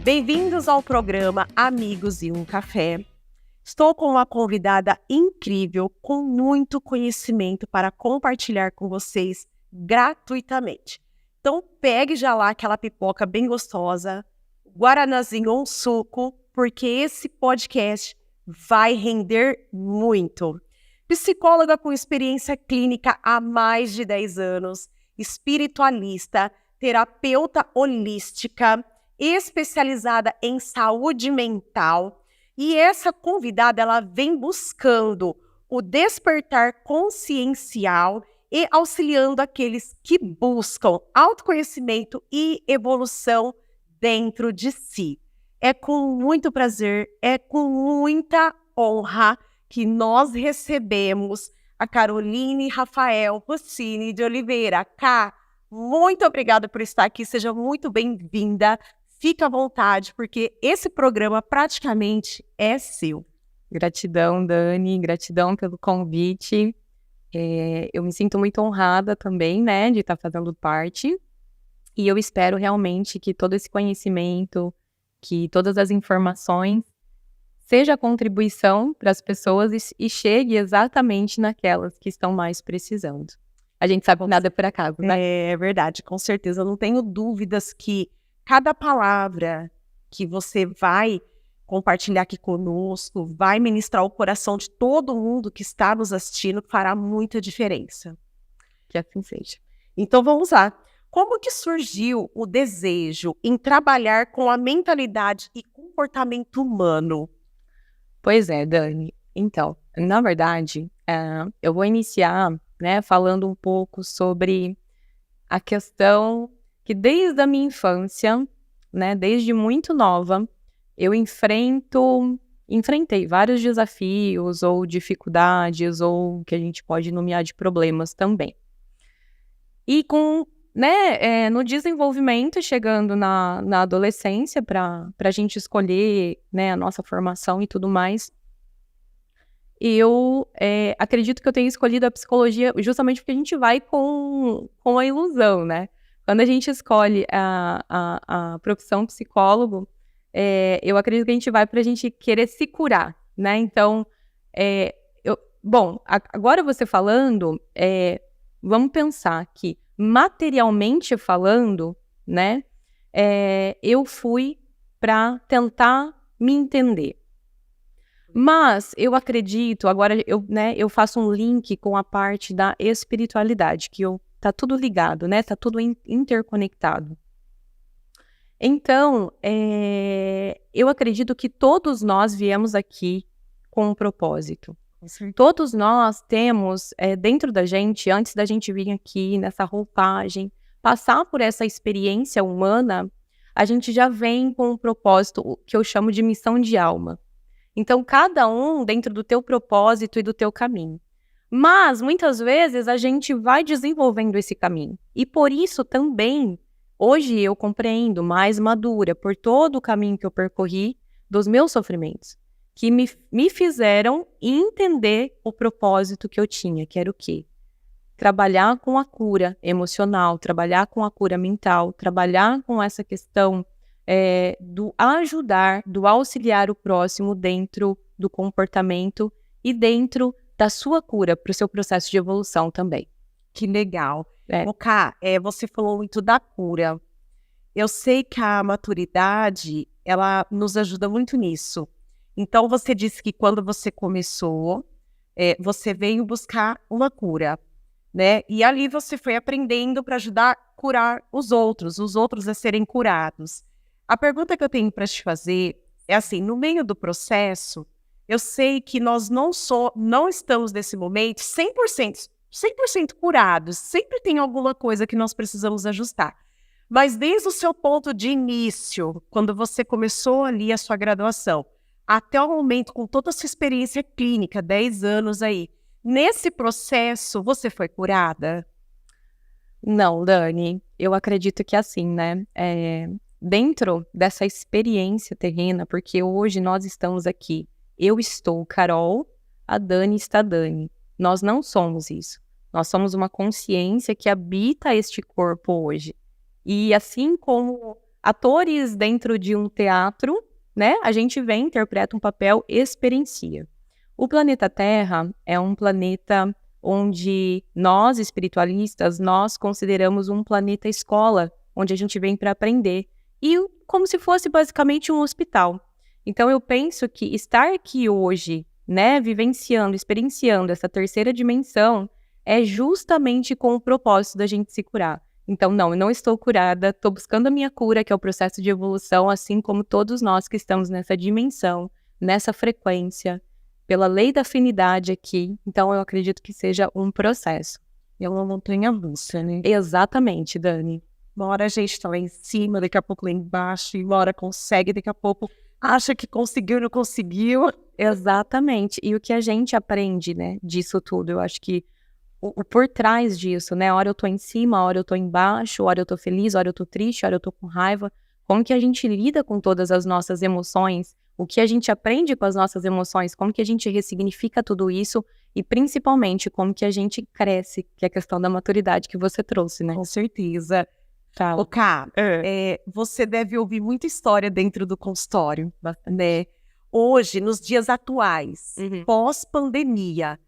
Bem-vindos ao programa Amigos e um Café. Estou com uma convidada incrível, com muito conhecimento para compartilhar com vocês gratuitamente. Então, pegue já lá aquela pipoca bem gostosa, guaranazinho ou um suco, porque esse podcast vai render muito. Psicóloga com experiência clínica há mais de 10 anos, espiritualista, terapeuta holística, especializada em saúde mental. E essa convidada, ela vem buscando o despertar consciencial e auxiliando aqueles que buscam autoconhecimento e evolução dentro de si. É com muito prazer, é com muita honra que nós recebemos a Caroline Rafael Rossini de Oliveira. Cá, muito obrigada por estar aqui, seja muito bem-vinda. Fique à vontade, porque esse programa praticamente é seu. Gratidão, Dani, gratidão pelo convite. Eu me sinto muito honrada também, né, de estar fazendo parte. E eu espero realmente que todo esse conhecimento, que todas as informações, seja contribuição para as pessoas e chegue exatamente naquelas que estão mais precisando. A gente sabe que nada é por acaso, né? É verdade, com certeza. Eu não tenho dúvidas que cada palavra que você vai compartilhar aqui conosco, vai ministrar o coração de todo mundo que está nos assistindo, fará muita diferença. Que assim seja. Então vamos lá. Como que surgiu o desejo em trabalhar com a mentalidade e comportamento humano? Pois é, Dani. Então, na verdade, eu vou iniciar, né, falando um pouco sobre a questão que desde a minha infância, né, desde muito nova, eu enfrentei vários desafios ou dificuldades ou que a gente pode nomear de problemas também. E no desenvolvimento, chegando na adolescência, para a gente escolher, né, a nossa formação e tudo mais, eu acredito que eu tenha escolhido a psicologia justamente porque a gente vai com a ilusão, né? Quando a gente escolhe a profissão psicólogo, eu acredito que a gente vai para a gente querer se curar, né? Então, agora você falando, vamos pensar que, materialmente falando, né, eu fui para tentar me entender. Mas eu acredito, agora eu faço um link com a parte da espiritualidade, que tá tudo ligado, né? Tá tudo interconectado. Então, eu acredito que todos nós viemos aqui com um propósito. Todos nós temos dentro da gente, antes da gente vir aqui nessa roupagem, passar por essa experiência humana, a gente já vem com um propósito que eu chamo de missão de alma. Então, cada um dentro do teu propósito e do teu caminho. Mas, muitas vezes, a gente vai desenvolvendo esse caminho. E por isso também, hoje eu compreendo, mais madura, por todo o caminho que eu percorri, dos meus sofrimentos, que me fizeram entender o propósito que eu tinha, que era o quê? Trabalhar com a cura emocional, trabalhar com a cura mental, trabalhar com essa questão do ajudar, do auxiliar o próximo dentro do comportamento e dentro da sua cura, para o seu processo de evolução também. Que legal. Ká, você falou muito da cura. Eu sei que a maturidade, ela nos ajuda muito nisso. Então, você disse que quando você começou, você veio buscar uma cura, né? E ali você foi aprendendo para ajudar a curar os outros a serem curados. A pergunta que eu tenho para te fazer é assim, no meio do processo, eu sei que nós não estamos nesse momento 100% curados, sempre tem alguma coisa que nós precisamos ajustar. Mas desde o seu ponto de início, quando você começou ali a sua graduação, até o momento, com toda a sua experiência clínica, 10 anos aí, nesse processo, você foi curada? Não, Dani, eu acredito que assim, né, dentro dessa experiência terrena, porque hoje nós estamos aqui, eu estou Carol, a Dani está Dani. Nós não somos isso. Nós somos uma consciência que habita este corpo hoje. E assim como atores dentro de um teatro, né? A gente vem, interpreta um papel, experiencia. O planeta Terra é um planeta onde nós, espiritualistas, nós consideramos um planeta escola, onde a gente vem para aprender. E como se fosse basicamente um hospital. Então eu penso que estar aqui hoje, né, vivenciando, experienciando essa terceira dimensão, é justamente com o propósito da gente se curar. Então, não, eu não estou curada, estou buscando a minha cura, que é o processo de evolução, assim como todos nós que estamos nessa dimensão, nessa frequência, pela lei da afinidade aqui. Então, eu acredito que seja um processo. É uma montanha-russa, né? Exatamente, Dani. Uma hora a gente tá lá em cima, daqui a pouco lá embaixo, e uma hora consegue, daqui a pouco acha que conseguiu, não conseguiu. Exatamente. E o que a gente aprende, né, disso tudo, eu acho que o por trás disso, né, hora eu tô em cima, hora eu tô embaixo, hora eu tô feliz, hora eu tô triste, hora eu tô com raiva, como que a gente lida com todas as nossas emoções, o que a gente aprende com as nossas emoções, como que a gente ressignifica tudo isso e principalmente como que a gente cresce, que é a questão da maturidade que você trouxe, né? Com certeza. Tá. Ô, Ká, você deve ouvir muita história dentro do consultório, né? Hoje, nos dias atuais, pós-pandemia,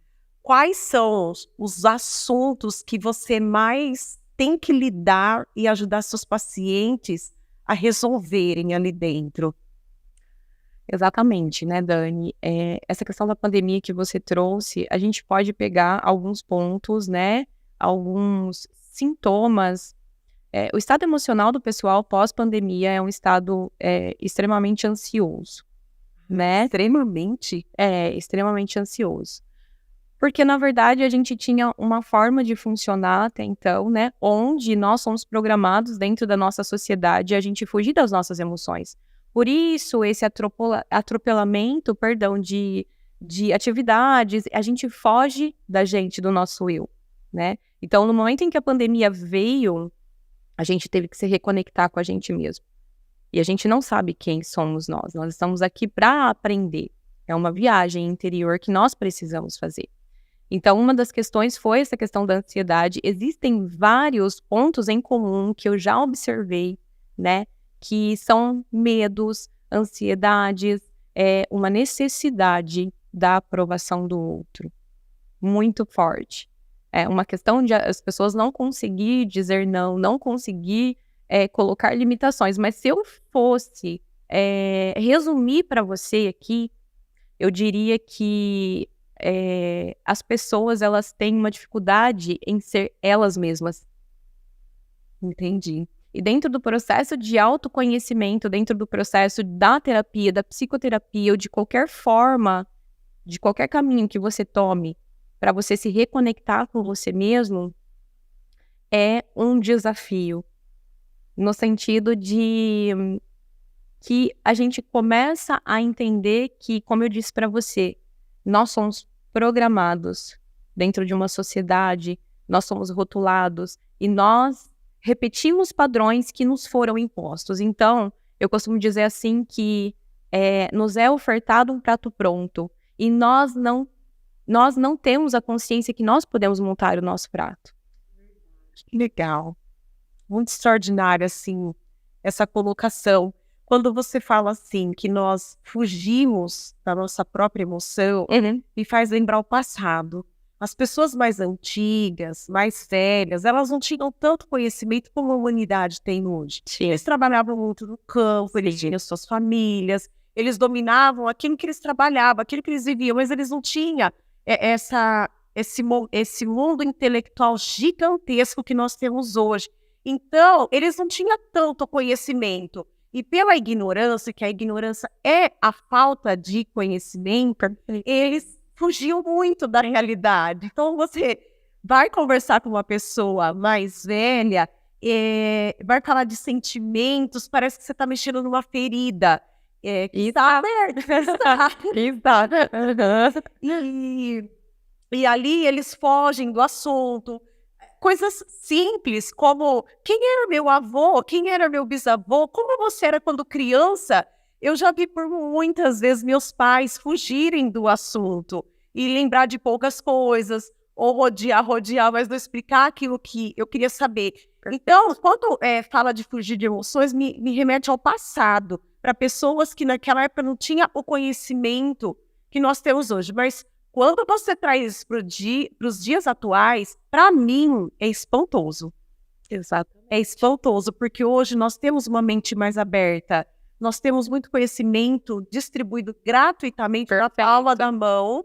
quais são os assuntos que você mais tem que lidar e ajudar seus pacientes a resolverem ali dentro? Exatamente, né, Dani? Essa questão da pandemia que você trouxe, a gente pode pegar alguns pontos, né, alguns sintomas. O estado emocional do pessoal pós-pandemia é um estado extremamente ansioso, né? Extremamente? Extremamente ansioso. Porque, na verdade, a gente tinha uma forma de funcionar até então, né? Onde nós somos programados dentro da nossa sociedade a gente fugir das nossas emoções. Por isso, esse atropelamento, de atividades, a gente foge da gente, do nosso eu, né? Então, no momento em que a pandemia veio, a gente teve que se reconectar com a gente mesmo. E a gente não sabe quem somos nós. Nós estamos aqui para aprender. É uma viagem interior que nós precisamos fazer. Então, uma das questões foi essa questão da ansiedade. Existem vários pontos em comum que eu já observei, né? Que são medos, ansiedades, uma necessidade da aprovação do outro. Muito forte. É uma questão de as pessoas não conseguir dizer não, não conseguir colocar limitações. Mas se eu fosse resumir para você aqui, eu diria que as pessoas, elas têm uma dificuldade em ser elas mesmas. Entendi. E dentro do processo de autoconhecimento, dentro do processo da terapia, da psicoterapia, ou de qualquer forma, de qualquer caminho que você tome, para você se reconectar com você mesmo, é um desafio. No sentido de que a gente começa a entender que, como eu disse para você, nós somos programados dentro de uma sociedade, nós somos rotulados e nós repetimos padrões que nos foram impostos. Então, eu costumo dizer assim que nos é ofertado um prato pronto e nós não temos a consciência que nós podemos montar o nosso prato. Que legal. Muito extraordinário, assim, essa colocação. Quando você fala, assim, que nós fugimos da nossa própria emoção, me faz lembrar o passado. As pessoas mais antigas, mais velhas, elas não tinham tanto conhecimento como a humanidade tem hoje. Sim. Eles trabalhavam muito no campo, eles tinham suas famílias, eles dominavam aquilo que eles trabalhavam, aquilo que eles viviam, mas eles não tinham esse mundo intelectual gigantesco que nós temos hoje. Então, eles não tinham tanto conhecimento. E pela ignorância, que a ignorância é a falta de conhecimento, eles fugiam muito da realidade. Então, você vai conversar com uma pessoa mais velha, vai falar de sentimentos, parece que você está mexendo numa ferida. Que está aberta. E ali eles fogem do assunto. Coisas simples, como quem era meu avô, quem era meu bisavô, como você era quando criança. Eu já vi por muitas vezes meus pais fugirem do assunto e lembrar de poucas coisas, ou rodear, mas não explicar aquilo que eu queria saber. Então, quando fala de fugir de emoções, me remete ao passado, para pessoas que naquela época não tinham o conhecimento que nós temos hoje. Mas quando você traz isso para os dias atuais, para mim é espantoso. Exato. É espantoso, porque hoje nós temos uma mente mais aberta, nós temos muito conhecimento distribuído gratuitamente na palma da mão.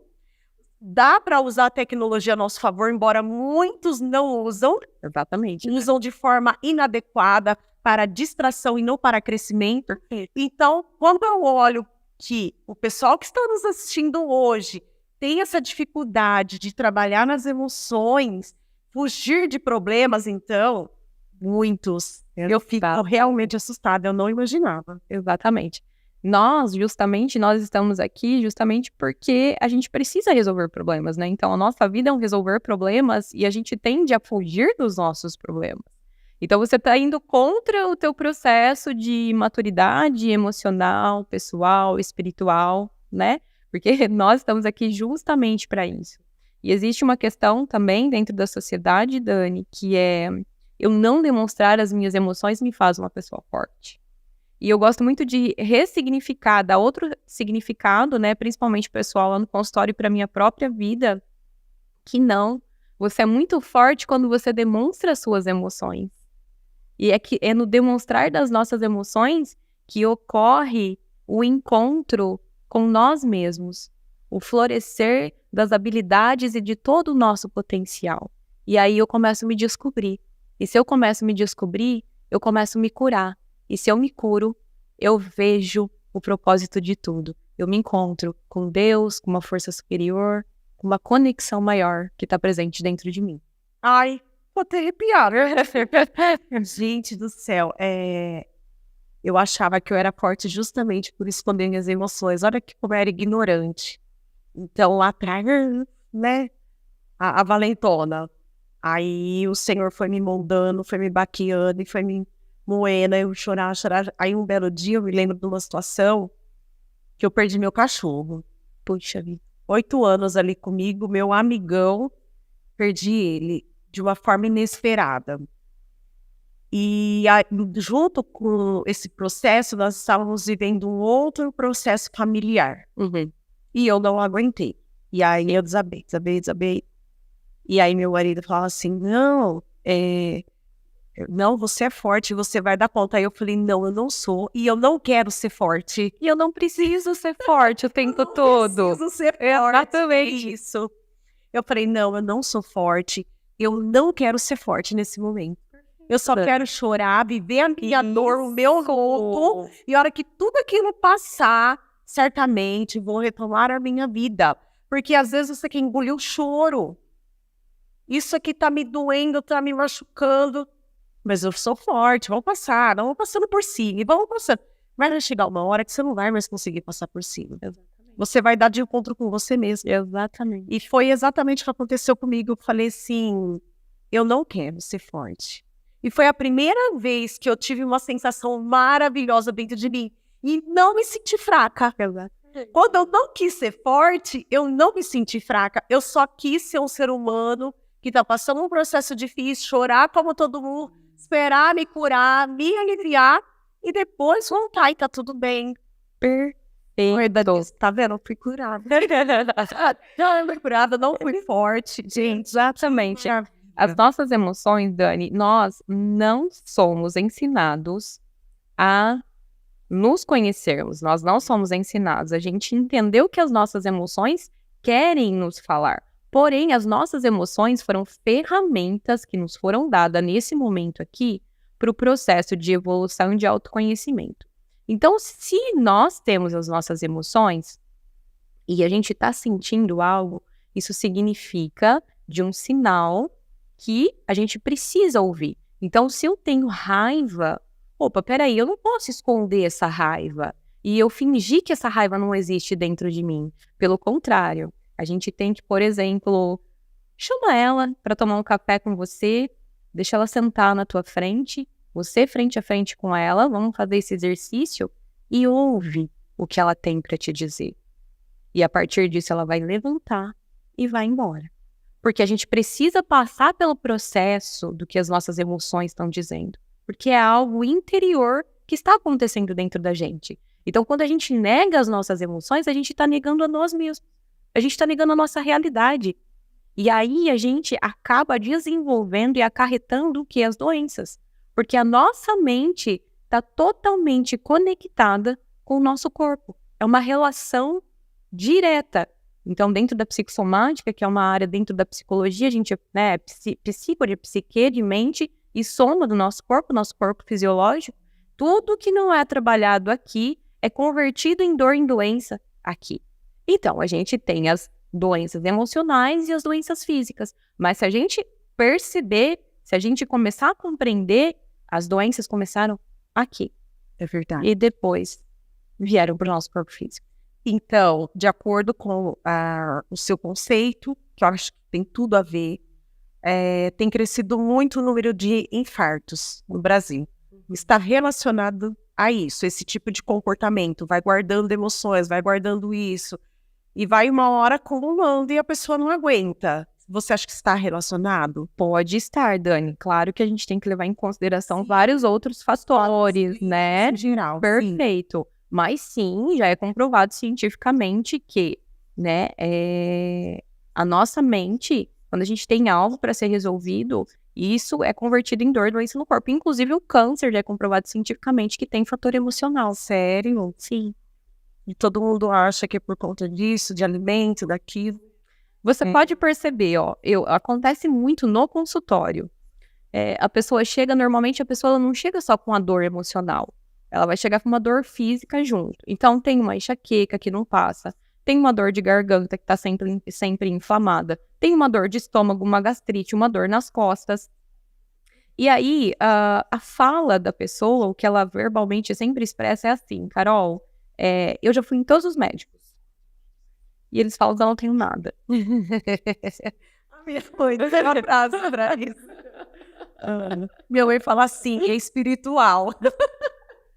Dá para usar a tecnologia a nosso favor, embora muitos não usam. Exatamente. Usam de forma inadequada para distração e não para crescimento. Então, quando eu olho que o pessoal que está nos assistindo hoje tem essa dificuldade de trabalhar nas emoções, fugir de problemas, então, muitos. Eu fico realmente assustada, eu não imaginava. Exatamente. Nós estamos aqui justamente porque a gente precisa resolver problemas, né? Então, a nossa vida é um resolver problemas e a gente tende a fugir dos nossos problemas. Então, você está indo contra o teu processo de maturidade emocional, pessoal, espiritual, né? Porque nós estamos aqui justamente para isso. E existe uma questão também dentro da sociedade, Dani, que é eu não demonstrar as minhas emoções me faz uma pessoa forte. E eu gosto muito de ressignificar, dar outro significado, né, principalmente pessoal lá no consultório para minha própria vida, que não, você é muito forte quando você demonstra as suas emoções. E é no demonstrar das nossas emoções que ocorre o encontro com nós mesmos, o florescer das habilidades e de todo o nosso potencial. E aí eu começo a me descobrir. E se eu começo a me descobrir, eu começo a me curar. E se eu me curo, eu vejo o propósito de tudo. Eu me encontro com Deus, com uma força superior, com uma conexão maior que está presente dentro de mim. Ai, vou até arrepiar. Gente do céu, eu achava que eu era forte justamente por esconder minhas emoções. Olha como eu era ignorante. Então, lá atrás, né, a valentona. Aí o Senhor foi me moldando, foi me baqueando e foi me moendo, eu chorar. Aí um belo dia eu me lembro de uma situação que eu perdi meu cachorro. Puxa vida, 8 anos ali comigo, meu amigão, perdi ele de uma forma inesperada. E junto com esse processo, nós estávamos vivendo um outro processo familiar. E eu não aguentei. E aí eu desabei. E aí meu marido falava assim, não, você é forte, você vai dar conta. Aí eu falei, não, eu não sou, e eu não quero ser forte. E eu não preciso ser forte o tempo todo. Eu preciso ser forte. Exatamente isso. Eu falei, não, eu não sou forte, eu não quero ser forte nesse momento. Eu só quero chorar, viver a minha dor, o meu luto, e a hora que tudo aquilo passar, certamente vou retomar a minha vida. Porque às vezes você quer engolir o choro. Isso aqui tá me doendo, tá me machucando. Mas eu sou forte, vamos passar, não vamos passando por cima, e vamos passando. Vai chegar uma hora que você não vai mais conseguir passar por cima. Exatamente. Você vai dar de encontro com você mesmo. Exatamente. E foi exatamente o que aconteceu comigo. Eu falei assim, eu não quero ser forte. E foi a primeira vez que eu tive uma sensação maravilhosa dentro de mim. E não me senti fraca. Quando eu não quis ser forte, eu não me senti fraca. Eu só quis ser um ser humano que tá passando um processo difícil, chorar como todo mundo, esperar me curar, me aliviar e depois voltar e tá tudo bem. Perfeito. Tá vendo? Eu fui curada. Não, eu fui curada, não fui forte. Gente, exatamente. As nossas emoções, Dani, nós não somos ensinados a nos conhecermos. Nós não somos ensinados. A gente entendeu que as nossas emoções querem nos falar. Porém, as nossas emoções foram ferramentas que nos foram dadas nesse momento aqui para o processo de evolução e de autoconhecimento. Então, se nós temos as nossas emoções e a gente está sentindo algo, isso significa de um sinal que a gente precisa ouvir. Então, se eu tenho raiva, opa, peraí, eu não posso esconder essa raiva e eu fingir que essa raiva não existe dentro de mim. Pelo contrário, a gente tem que, por exemplo, chama ela para tomar um café com você, deixa ela sentar na tua frente, você frente a frente com ela, vamos fazer esse exercício e ouve o que ela tem para te dizer. E a partir disso ela vai levantar e vai embora. Porque a gente precisa passar pelo processo do que as nossas emoções estão dizendo. Porque é algo interior que está acontecendo dentro da gente. Então, quando a gente nega as nossas emoções, a gente está negando a nós mesmos. A gente está negando a nossa realidade. E aí a gente acaba desenvolvendo e acarretando o que? As doenças. Porque a nossa mente está totalmente conectada com o nosso corpo. É uma relação direta. Então, dentro da psicossomática, que é uma área dentro da psicologia, a gente, né, psico de psique, de mente e soma do nosso corpo fisiológico, tudo que não é trabalhado aqui é convertido em dor, em doença aqui. Então, a gente tem as doenças emocionais e as doenças físicas. Mas se a gente perceber, se a gente começar a compreender, as doenças começaram aqui. É verdade. E depois vieram para o nosso corpo físico. Então, de acordo com o seu conceito, que eu acho que tem tudo a ver, tem crescido muito o número de infartos no Brasil. Está relacionado a isso, esse tipo de comportamento. Vai guardando emoções, vai guardando isso. E vai uma hora acumulando e a pessoa não aguenta. Você acha que está relacionado? Pode estar, Dani. Claro que a gente tem que levar em consideração vários outros fatores, né? Em geral. Perfeito. Sim. Mas sim, já é comprovado cientificamente que, né, a nossa mente, quando a gente tem algo para ser resolvido, isso é convertido em dor, doença no corpo. Inclusive o câncer já é comprovado cientificamente que tem fator emocional. Sério? Sim. E todo mundo acha que é por conta disso, de alimento, daquilo. Você pode perceber, ó, acontece muito no consultório. A pessoa chega, normalmente a pessoa ela não chega só com a dor emocional. Ela vai chegar com uma dor física junto. Então, tem uma enxaqueca que não passa. Tem uma dor de garganta que está sempre inflamada. Tem uma dor de estômago, uma gastrite, uma dor nas costas. E aí, a fala da pessoa, o que ela verbalmente sempre expressa é assim: Carol, eu já fui em todos os médicos. E eles falam que eu não tenho nada. A minha mãe tem uma frase pra isso. Minha mãe fala assim, é espiritual.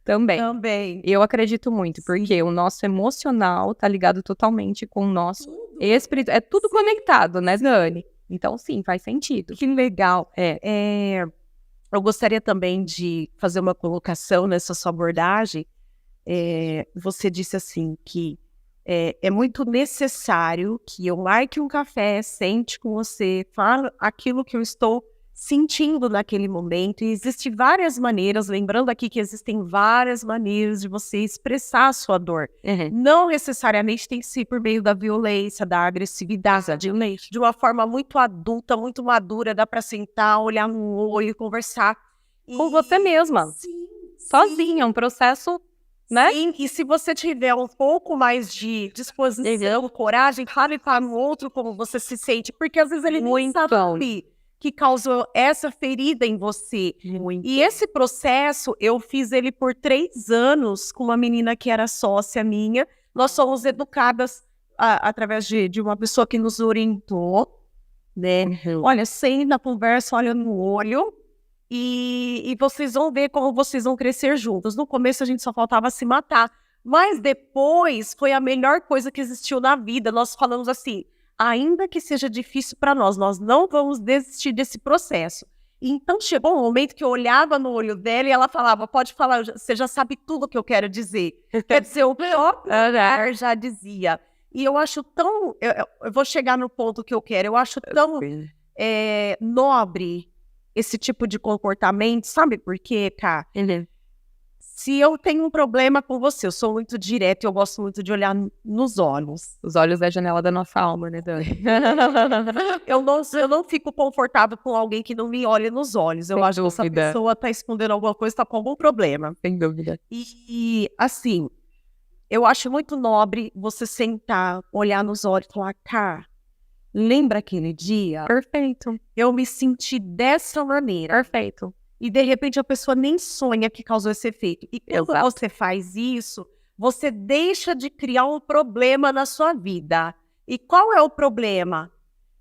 Também. Eu acredito muito, porque o nosso emocional tá ligado totalmente com o nosso espírito. É tudo conectado, né, Dani? Então, sim, faz sentido. Que legal. Eu gostaria também de fazer uma colocação nessa sua abordagem. Você disse assim que é muito necessário que eu marque um café, sente com você, fale aquilo que eu estou sentindo naquele momento. E existem várias maneiras, lembrando aqui que existem várias maneiras de você expressar a sua dor. Não necessariamente tem que ser por meio da violência, da agressividade, de uma forma muito adulta, muito madura, dá para sentar, olhar no olho e conversar. Com você mesma. Sim, sozinha, um processo, né? Sim, e se você tiver um pouco mais de disposição, coragem, fale para o outro como você se sente, porque às vezes ele nem sabe que causou essa ferida em você. E esse processo, eu fiz ele por 3 anos com uma menina que era sócia minha. Nós somos educadas através de uma pessoa que nos orientou, né? Olha, senta, conversa, olha no olho. E vocês vão ver como vocês vão crescer juntos. No começo a gente só faltava se matar. Mas depois foi a melhor coisa que existiu na vida. Nós falamos assim, ainda que seja difícil para nós não vamos desistir desse processo. Então chegou um momento que eu olhava no olho dela e ela falava, pode falar, você já sabe tudo o que eu quero dizer. Quer dizer, o próprio já dizia. E eu acho tão... Eu vou chegar no ponto que eu quero. Eu acho tão nobre esse tipo de comportamento, sabe por quê, Ká? Se eu tenho um problema com você, eu sou muito direta e eu gosto muito de olhar nos olhos. Os olhos é a janela da nossa alma, né, Dani? Eu não fico confortável com alguém que não me olha nos olhos. Eu acho que essa pessoa tá escondendo alguma coisa, tá com algum problema. Sem dúvida. E assim, eu acho muito nobre você sentar, olhar nos olhos e falar, Ká, lembra aquele dia? Perfeito. Eu me senti dessa maneira. Perfeito. E de repente a pessoa nem sonha que causou esse efeito. E quando você faz isso, você deixa de criar um problema na sua vida. E qual é o problema?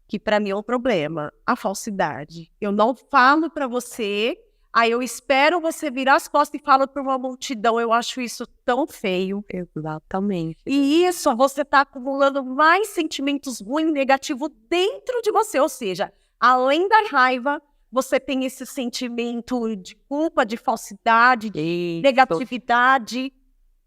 Que para mim é um problema, a falsidade. Eu não falo para você Aí eu espero você virar as costas e fala para uma multidão. Eu acho isso tão feio. Exatamente. E isso, você está acumulando mais sentimentos ruins, negativos dentro de você. Ou seja, além da raiva, você tem esse sentimento de culpa, de falsidade, de negatividade.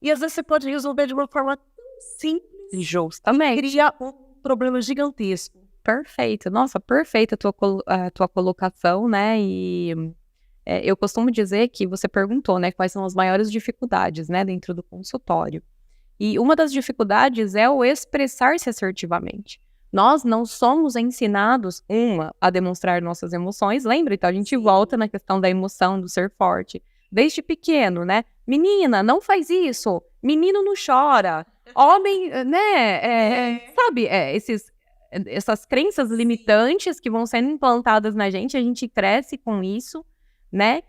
E às vezes você pode resolver de uma forma tão simples. Justamente. Cria um problema gigantesco. Perfeito. Nossa, perfeita a tua colocação, né? E eu costumo dizer que você perguntou, né, quais são as maiores dificuldades, né, dentro do consultório. E uma das dificuldades é o expressar-se assertivamente. Nós não somos ensinados, a demonstrar nossas emoções. Lembra? Então a gente volta na questão da emoção, do ser forte. Desde pequeno, né? Menina, não faz isso. Menino não chora. Homem, né? Sabe, essas crenças limitantes que vão sendo implantadas na gente, a gente cresce com isso, né?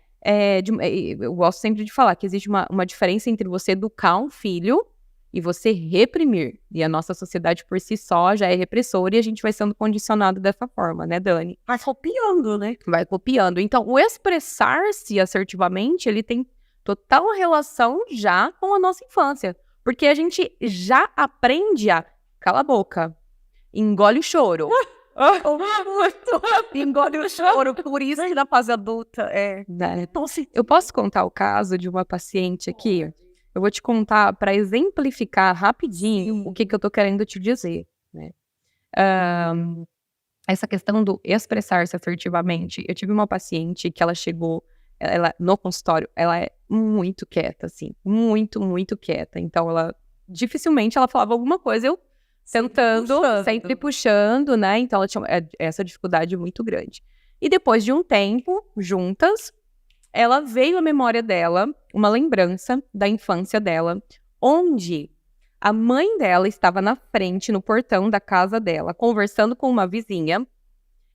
Eu gosto sempre de falar que existe uma diferença entre você educar um filho e você reprimir. E a nossa sociedade por si só já é repressora e a gente vai sendo condicionado dessa forma, né, Dani? Vai copiando, né? Vai copiando. Então, o expressar-se assertivamente, ele tem total relação já com a nossa infância. Porque a gente já aprende a cala a boca, engole o choro. Engole o choro, por isso que na fase adulta Né? Então, eu posso contar o caso de uma paciente aqui? Eu vou te contar para exemplificar rapidinho o que eu tô querendo te dizer, né? Essa questão do expressar-se assertivamente. Eu tive uma paciente que ela chegou, no consultório, ela é muito quieta, assim, muito, muito quieta. Então, dificilmente ela falava alguma coisa, eu sentando, sempre puxando, né? Então, ela tinha essa dificuldade muito grande. E depois de um tempo, juntas, ela veio à memória dela, uma lembrança da infância dela, onde a mãe dela estava na frente, no portão da casa dela, conversando com uma vizinha.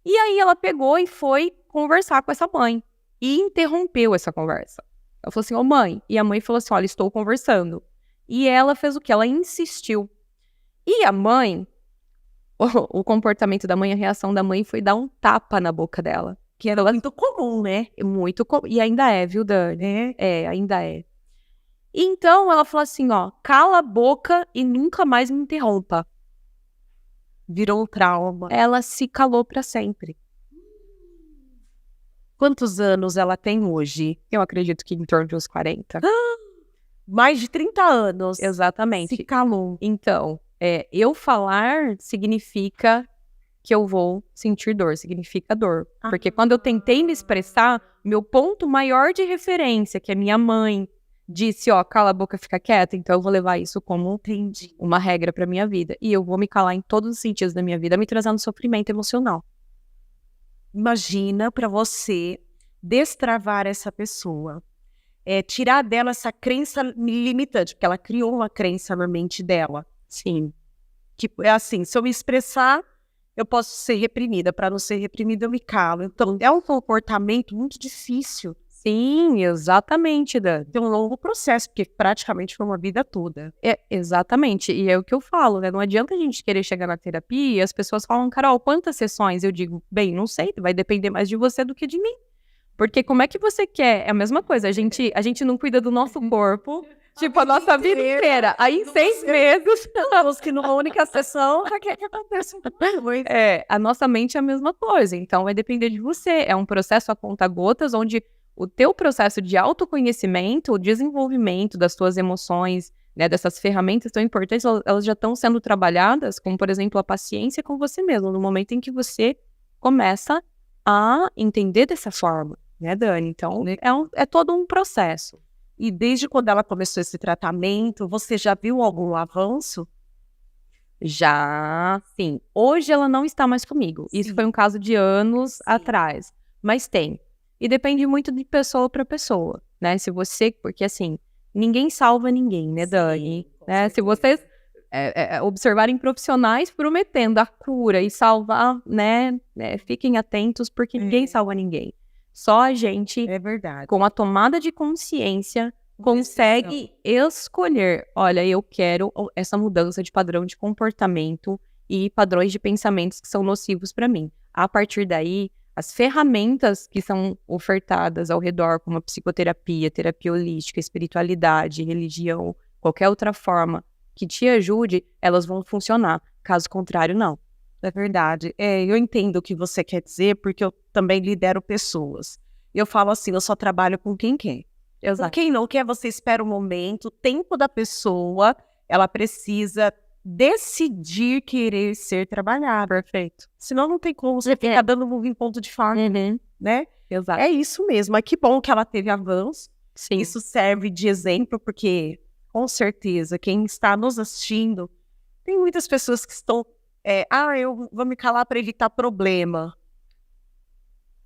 E aí ela pegou e foi conversar com essa mãe. E interrompeu essa conversa. Ela falou assim, ô mãe. E a mãe falou assim, olha, estou conversando. E ela fez o quê? Ela insistiu. E a mãe, o comportamento da mãe, a reação da mãe foi dar um tapa na boca dela. Que era muito comum, né? Muito comum. E ainda é, viu, Dani? Ainda é. Então, ela falou assim, ó, cala a boca e nunca mais me interrompa. Virou um trauma. Ela se calou pra sempre. Quantos anos ela tem hoje? Eu acredito que em torno de uns 40. Mais de 30 anos. Exatamente. Se calou. Então, eu falar significa que eu vou sentir dor, significa dor. Porque quando eu tentei me expressar, meu ponto maior de referência, que é minha mãe, disse, ó, cala a boca, fica quieta, então eu vou levar isso como uma regra pra minha vida. E eu vou me calar em todos os sentidos da minha vida, me trazendo sofrimento emocional. Imagina pra você destravar essa pessoa. Tirar dela essa crença limitante, porque ela criou uma crença na mente dela. Sim. Tipo, é assim, se eu me expressar, eu posso ser reprimida. Para não ser reprimida, eu me calo. Então, é um comportamento muito difícil. Sim, exatamente, Dani. Tem um longo processo, porque praticamente foi uma vida toda. Exatamente, e é o que eu falo, né? Não adianta a gente querer chegar na terapia e as pessoas falam, Carol, quantas sessões? Eu digo, bem, não sei, vai depender mais de você do que de mim. Porque como é que você quer? É a mesma coisa, a gente não cuida do nosso corpo, tipo, a nossa vida inteira. Aí em 6 meses... que numa única sessão, o que acontece? A nossa mente é a mesma coisa, então vai depender de você. É um processo a conta-gotas, onde o teu processo de autoconhecimento, o desenvolvimento das tuas emoções, né, dessas ferramentas tão importantes, elas já estão sendo trabalhadas, como, por exemplo, a paciência com você mesmo, no momento em que você começa a entender dessa forma, né, Dani? Então, é todo um processo. E desde quando ela começou esse tratamento, você já viu algum avanço? Já, sim. Hoje ela não está mais comigo. Sim. Isso foi um caso de anos atrás, mas tem. E depende muito de pessoa para pessoa, né? Porque assim, ninguém salva ninguém, né, Dani? Né? Se vocês observarem profissionais prometendo a cura e salvar, né? Fiquem atentos, porque ninguém salva ninguém. Só a gente, com a tomada de consciência, consegue escolher, olha, eu quero essa mudança de padrão de comportamento e padrões de pensamentos que são nocivos para mim. A partir daí, as ferramentas que são ofertadas ao redor, como a psicoterapia, terapia holística, espiritualidade, religião, qualquer outra forma que te ajude, elas vão funcionar. Caso contrário, não. É verdade. Eu entendo o que você quer dizer, porque eu também lidero pessoas. Eu falo assim, eu só trabalho com quem quer. Com quem não quer, você espera o momento, o tempo da pessoa, ela precisa decidir querer ser trabalhada. Perfeito. Senão não tem como você ficar dando murro em ponto de faca, né? Exato. É isso mesmo. Mas que bom que ela teve avanço. Sim. Isso serve de exemplo, porque, com certeza, quem está nos assistindo, tem muitas pessoas que estão... eu vou me calar para evitar problema.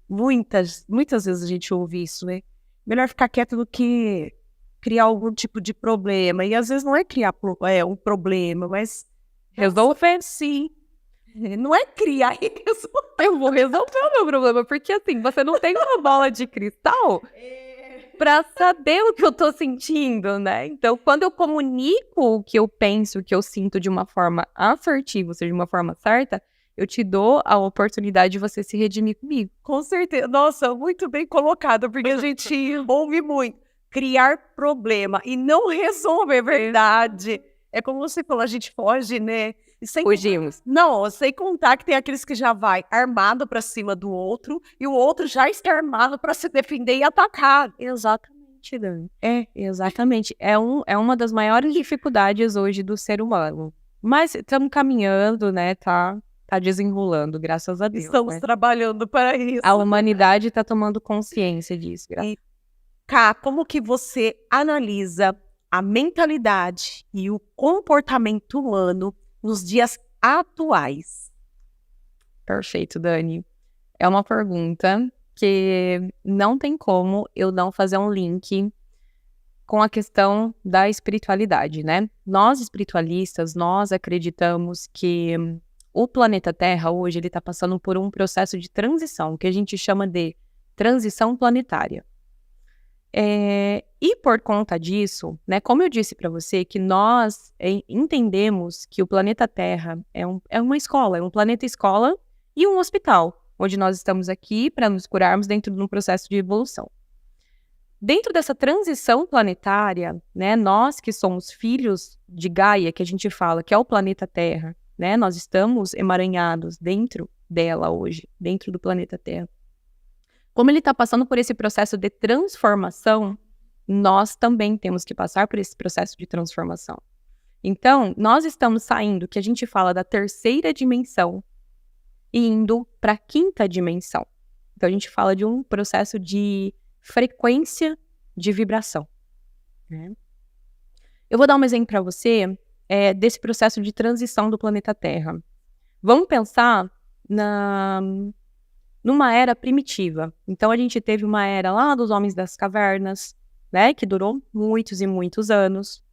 Muitas vezes a gente ouve isso, né? Melhor ficar quieto do que criar algum tipo de problema. E às vezes não é criar um problema, mas resolver. Sim. Não é criar e resolver. Eu vou resolver o meu problema, porque assim, você não tem uma bola de cristal pra saber o que eu tô sentindo, né? Então, quando eu comunico o que eu penso, o que eu sinto de uma forma assertiva, ou seja, de uma forma certa, eu te dou a oportunidade de você se redimir comigo. Com certeza. Nossa, muito bem colocado, porque a gente ouve muito. Criar problema e não resolver, verdade. É como você falou, a gente foge, né? Fugimos. Não, sem contar que tem aqueles que já vai armado pra cima do outro e o outro já está armado pra se defender e atacar. Exatamente, Dani. Exatamente. É uma das maiores dificuldades hoje do ser humano. Mas estamos caminhando, né? Tá desenrolando, graças a Deus. Estamos trabalhando para isso. A humanidade está tomando consciência disso. Ká, como que você analisa a mentalidade e o comportamento humano nos dias atuais? Perfeito, Dani. É uma pergunta que não tem como eu não fazer um link com a questão da espiritualidade, né? Nós espiritualistas, nós acreditamos que o planeta Terra hoje ele está passando por um processo de transição, que a gente chama de transição planetária. E por conta disso, né, como eu disse para você, que nós entendemos que o planeta Terra é uma escola, é um planeta escola e um hospital, onde nós estamos aqui para nos curarmos dentro de um processo de evolução. Dentro dessa transição planetária, né, nós que somos filhos de Gaia, que a gente fala que é o planeta Terra, né, nós estamos emaranhados dentro dela hoje, dentro do planeta Terra. Como ele está passando por esse processo de transformação, nós também temos que passar por esse processo de transformação. Então, nós estamos saindo, que a gente fala da terceira dimensão, e indo para a quinta dimensão. Então, a gente fala de um processo de frequência de vibração. Eu vou dar um exemplo para você desse processo de transição do planeta Terra. Vamos pensar numa era primitiva. Então, a gente teve uma era lá dos homens das cavernas, né, que durou muitos e muitos anos.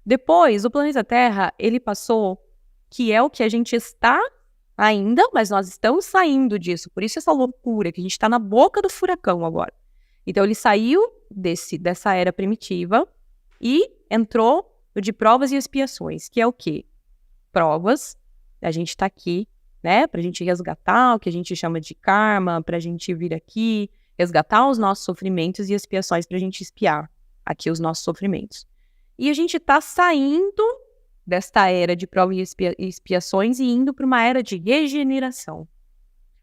Depois, o planeta Terra, ele passou, que é o que a gente está ainda, mas nós estamos saindo disso. Por isso essa loucura, que a gente está na boca do furacão agora. Então, ele saiu dessa era primitiva e entrou no de provas e expiações, que é o quê? Provas, a gente está aqui, né, para a gente resgatar o que a gente chama de karma, para a gente vir aqui, resgatar os nossos sofrimentos e expiações para a gente expiar aqui os nossos sofrimentos. E a gente está saindo desta era de provas e expiações e indo para uma era de regeneração.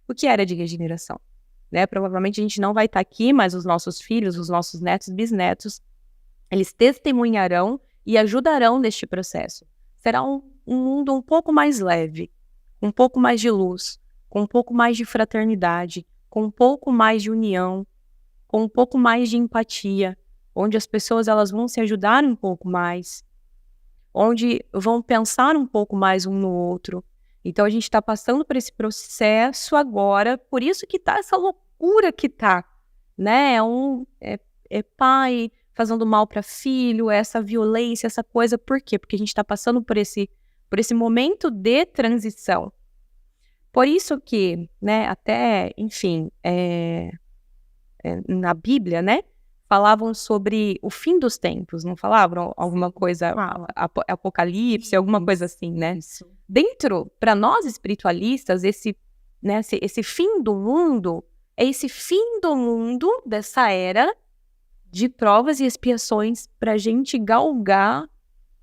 O que é era de regeneração? Né? Provavelmente a gente não vai estar aqui, mas os nossos filhos, os nossos netos, bisnetos, eles testemunharão e ajudarão neste processo. Será um mundo um pouco mais leve, um pouco mais de luz, com um pouco mais de fraternidade, com um pouco mais de união, com um pouco mais de empatia, onde as pessoas elas vão se ajudar um pouco mais, onde vão pensar um pouco mais um no outro. Então a gente está passando por esse processo agora, por isso que tá essa loucura que tá, né? É pai fazendo mal para filho, essa violência, essa coisa. Por quê? Porque a gente está passando por esse momento de transição. Por isso que, né, até, enfim, na Bíblia, né, falavam sobre o fim dos tempos, não falavam alguma coisa, apocalipse, alguma coisa assim, né? Isso. Dentro, para nós espiritualistas, esse né, esse fim do mundo, é esse fim do mundo dessa era de provas e expiações para a gente galgar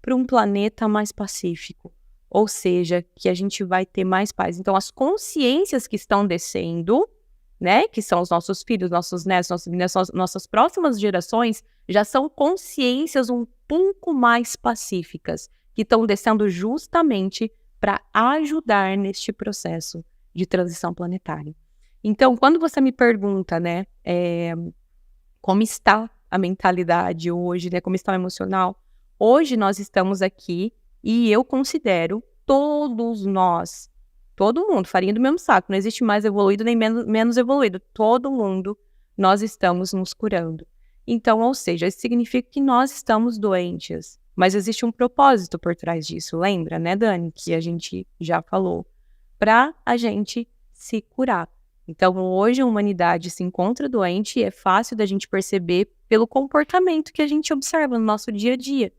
para um planeta mais pacífico. Ou seja, que a gente vai ter mais paz. Então, as consciências que estão descendo, né, que são os nossos filhos, nossos netos, nossas próximas gerações, já são consciências um pouco mais pacíficas, que estão descendo justamente para ajudar neste processo de transição planetária. Então, quando você me pergunta, né, como está a mentalidade hoje, né, como está o emocional, hoje nós estamos aqui e eu considero todos nós, todo mundo, farinha do mesmo saco, não existe mais evoluído nem menos evoluído, todo mundo, nós estamos nos curando. Então, ou seja, isso significa que nós estamos doentes, mas existe um propósito por trás disso, lembra, né, Dani, que a gente já falou, para a gente se curar. Então, hoje a humanidade se encontra doente e é fácil da gente perceber pelo comportamento que a gente observa no nosso dia a dia.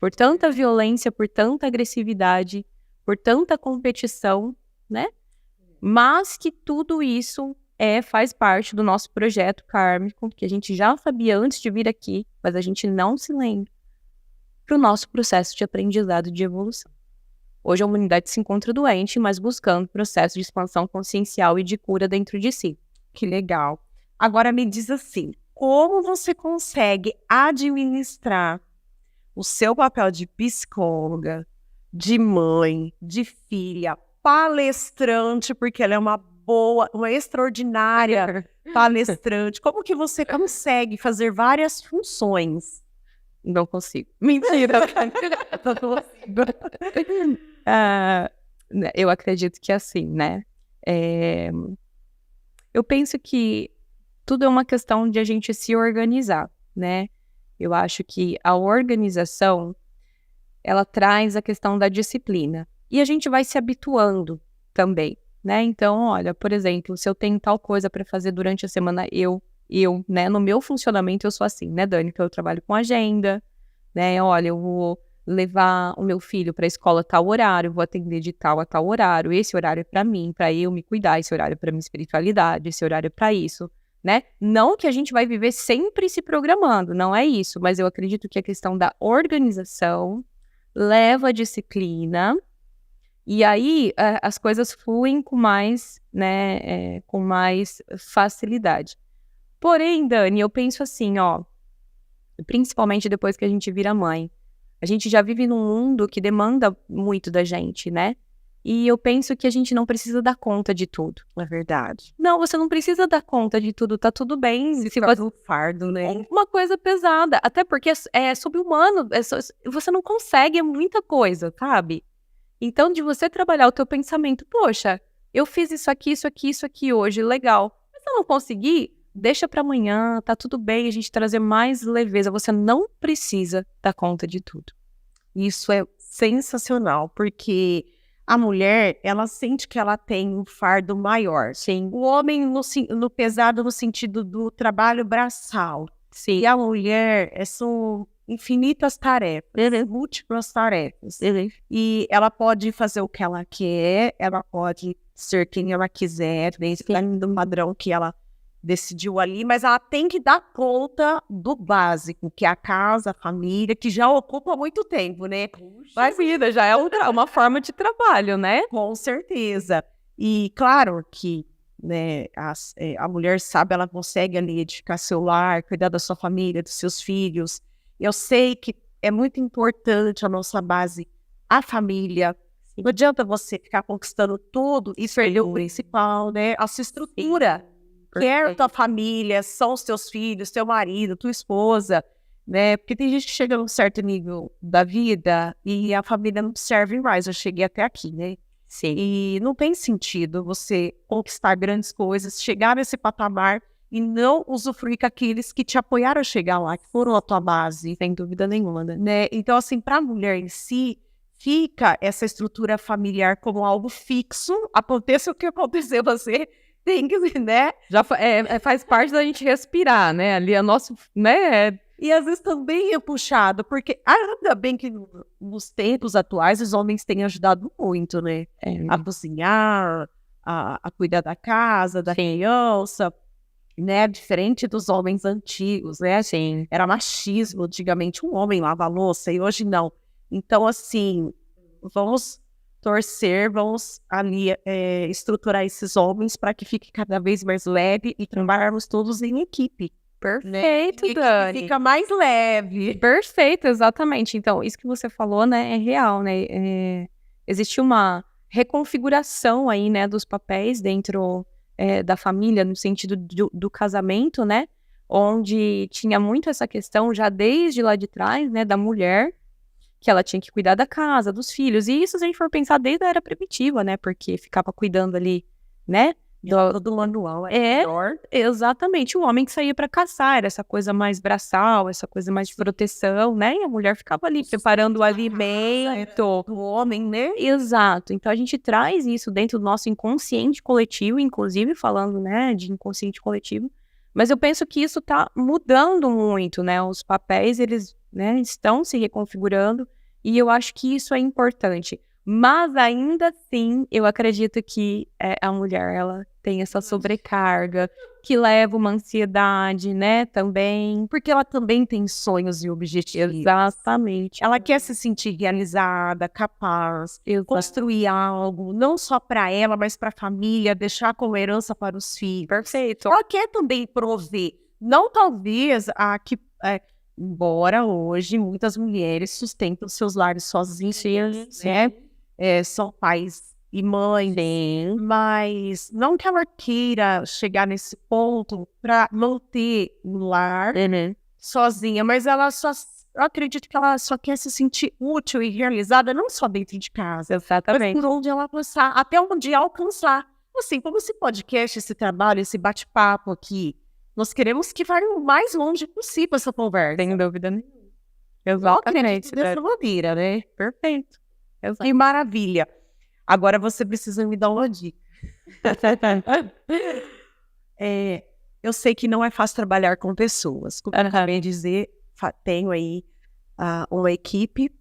Por tanta violência, por tanta agressividade, por tanta competição, né? Mas que tudo isso faz parte do nosso projeto kármico, que a gente já sabia antes de vir aqui, mas a gente não se lembra, para o nosso processo de aprendizado e de evolução. Hoje a humanidade se encontra doente, mas buscando processo de expansão consciencial e de cura dentro de si. Que legal. Agora me diz assim, como você consegue administrar o seu papel de psicóloga, de mãe, de filha, palestrante, porque ela é uma extraordinária palestrante. Como que você consegue fazer várias funções? Não consigo. Mentira! Eu acredito que é assim, né? Eu penso que tudo é uma questão de a gente se organizar, né? Eu acho que a organização, ela traz a questão da disciplina. E a gente vai se habituando também, né? Então, olha, por exemplo, se eu tenho tal coisa para fazer durante a semana, eu, né, no meu funcionamento eu sou assim, né, Dani? Então eu trabalho com agenda, né? Olha, eu vou levar o meu filho para a escola a tal horário, vou atender de tal a tal horário, esse horário é para mim, para eu me cuidar, esse horário é para minha espiritualidade, esse horário é para isso, né? Não que a gente vai viver sempre se programando, não é isso, mas eu acredito que a questão da organização leva a disciplina e aí as coisas fluem com mais, né, com mais facilidade. Porém, Dani, eu penso assim, ó, principalmente depois que a gente vira mãe, a gente já vive num mundo que demanda muito da gente, né? E eu penso que a gente não precisa dar conta de tudo. É verdade. Não, você não precisa dar conta de tudo, tá tudo bem. Se faz um fardo, né? Uma coisa pesada, até porque é sobre-humano, você não consegue, é muita coisa, sabe? Então, de você trabalhar o teu pensamento, poxa, eu fiz isso aqui hoje, legal. Mas se eu não conseguir, deixa pra amanhã, tá tudo bem, a gente trazer mais leveza. Você não precisa dar conta de tudo. Isso é sensacional, porque a mulher, ela sente que ela tem um fardo maior. Sim. O homem no pesado no sentido do trabalho braçal. Sim. E a mulher, são infinitas tarefas, múltiplas tarefas. E ela pode fazer o que ela quer, ela pode ser quem ela quiser, dentro do padrão que ela decidiu ali, mas ela tem que dar conta do básico, que é a casa, a família, que já ocupa muito tempo, né? Mas vida, já é uma forma de trabalho, né? Com certeza. E claro que, né, a mulher sabe, ela consegue ali edificar seu lar, cuidar da sua família, dos seus filhos. Eu sei que é muito importante a nossa base, a família. Não adianta você ficar conquistando tudo e perder o principal, né? A sua estrutura. Quer a tua família, são os teus filhos, teu marido, tua esposa, né? Porque tem gente que chega num certo nível da vida e a família não te serve mais. Eu cheguei até aqui, né? Sim. E não tem sentido você conquistar grandes coisas, chegar nesse patamar e não usufruir com aqueles que te apoiaram a chegar lá, que foram a tua base. Sem dúvida nenhuma, né? Então, assim, para a mulher em si, fica essa estrutura familiar como algo fixo. Aconteça o que aconteceu, você tem que, né? Já faz parte da gente respirar, né? Ali é nosso, né? E às vezes também é puxado, porque ainda bem que nos tempos atuais os homens têm ajudado muito, né? A cozinhar, a cuidar da casa, da criança, né? Diferente dos homens antigos, né? Sim. Era machismo, antigamente um homem lava a louça e hoje não. Então, assim, vamos torcer, vamos ali estruturar esses homens para que fique cada vez mais leve e trabalharmos todos em equipe. Perfeito, E que Dani. fica mais leve. Perfeito, exatamente. Então, isso que você falou, né, é real, né? Existe uma reconfiguração aí, né, dos papéis dentro da família, no sentido do casamento, né? Onde tinha muito essa questão já desde lá de trás, né, da mulher, que ela tinha que cuidar da casa, dos filhos. E isso, se a gente for pensar, desde a era primitiva, né? Porque ficava cuidando ali, né? Do manual é melhor. Exatamente. O homem que saía para caçar, era essa coisa mais braçal, essa coisa mais de proteção, né? E a mulher ficava ali preparando o alimento. Do homem, né? Exato. Então a gente traz isso dentro do nosso inconsciente coletivo, inclusive falando, né, de inconsciente coletivo. Mas eu penso que isso está mudando muito, né? Os papéis, eles, né, estão se reconfigurando e eu acho que isso é importante. Mas ainda assim, eu acredito que a mulher, ela tem essa sobrecarga, que leva uma ansiedade, né, também. Porque ela também tem sonhos e objetivos. Exatamente. Ela quer se sentir realizada, capaz, construir algo, não só para ela, mas para a família, deixar como herança para os filhos. Perfeito. Ela quer também prover, não talvez embora hoje muitas mulheres sustentam seus lares sozinhas, né? São pais e mães, mas não que ela queira chegar nesse ponto para manter o lar sozinha, mas eu acredito que ela só quer se sentir útil e realizada, não só dentro de casa, Exatamente. mas por onde ela passar, até onde alcançar. Assim, como esse podcast, esse trabalho, esse bate-papo aqui, nós queremos que vá o mais longe possível essa conversa. Sem dúvida nenhuma. Exatamente. Dessa maneira, né? Perfeito. Que maravilha. Agora você precisa me dar uma dica. Eu sei que não é fácil trabalhar com pessoas. Como eu acabei de dizer, tenho aí uma equipe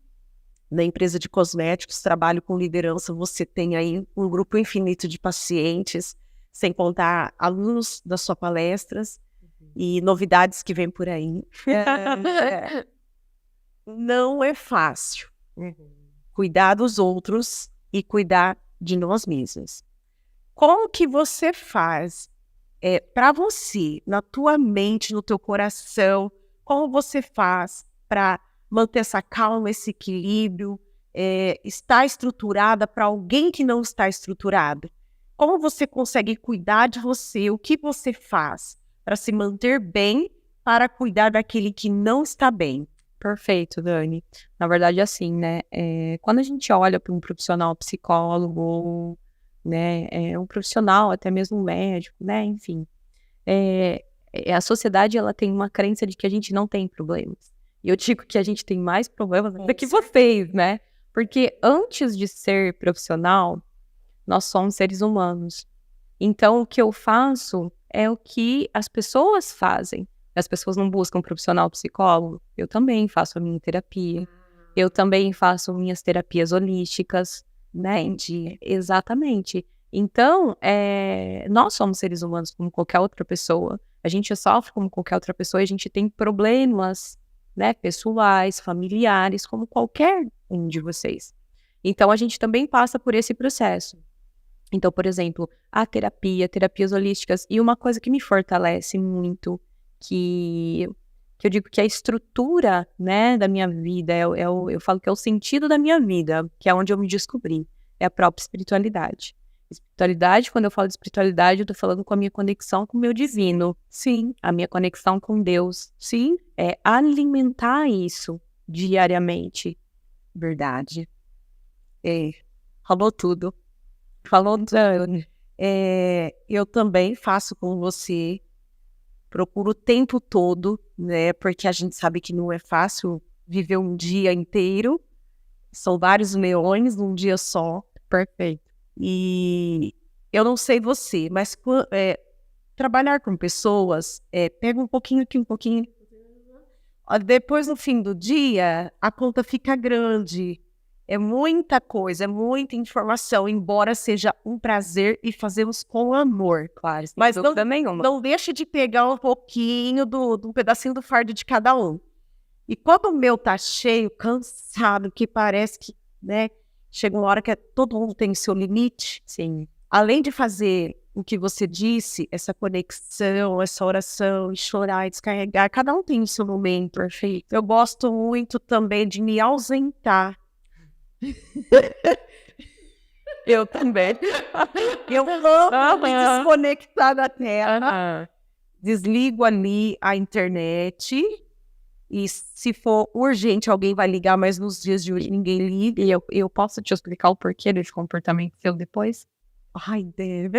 na empresa de cosméticos, trabalho com liderança. Você tem aí um grupo infinito de pacientes, sem contar alunos das suas palestras e novidades que vêm por aí. Não é fácil cuidar dos outros e cuidar de nós mesmos. Como que você faz para você, na tua mente, no teu coração, como você faz para manter essa calma, esse equilíbrio, estar estruturada para alguém que não está estruturado? Como você consegue cuidar de você? O que você faz para se manter bem, para cuidar daquele que não está bem? Perfeito, Dani. Na verdade, assim, né, quando a gente olha para um profissional psicólogo, né, um profissional, até mesmo um médico, né, enfim, a sociedade, ela tem uma crença de que a gente não tem problemas. E eu digo que a gente tem mais problemas do que vocês, né? Porque antes de ser profissional, nós somos seres humanos. Então, o que eu faço é o que as pessoas fazem. As pessoas não buscam um profissional psicólogo. Eu também faço a minha terapia. Eu também faço minhas terapias holísticas, né? Exatamente. Então, nós somos seres humanos como qualquer outra pessoa. A gente sofre como qualquer outra pessoa. A gente tem problemas, né, pessoais, familiares, como qualquer um de vocês. Então, a gente também passa por esse processo. Então, por exemplo, a terapias holísticas. E uma coisa que me fortalece muito, que eu digo que a estrutura, né, da minha vida, eu falo que é o sentido da minha vida, que é onde eu me descobri, é a própria espiritualidade. Espiritualidade, quando eu falo de espiritualidade, eu tô falando com a minha conexão com o meu divino. Sim, a minha conexão com Deus. Sim, é alimentar isso diariamente. Verdade. Falou tudo. Falou tudo. Eu também faço com você. Procuro o tempo todo, né? Porque a gente sabe que não é fácil viver um dia inteiro. São vários leões num dia só. Perfeito. E eu não sei você, mas trabalhar com pessoas, pega um pouquinho aqui, um pouquinho. Depois, no fim do dia, a conta fica grande. É muita coisa, é muita informação, embora seja um prazer e fazemos com amor. Claro, sem Mas dúvida nenhuma. não deixe de pegar um pouquinho do pedacinho do fardo de cada um. E quando o meu tá cheio, cansado, que parece que, né, chega uma hora que todo mundo tem seu limite. Sim. Além de fazer o que você disse, essa conexão, essa oração, e chorar e descarregar, cada um tem o seu momento. Perfeito. Eu gosto muito também de me ausentar. Eu também. Eu amo me desconectar da Terra. Desligo ali a internet. E se for urgente, alguém vai ligar, mas nos dias de hoje ninguém liga. E eu posso te explicar o porquê desse comportamento seu depois? Ai, Deve.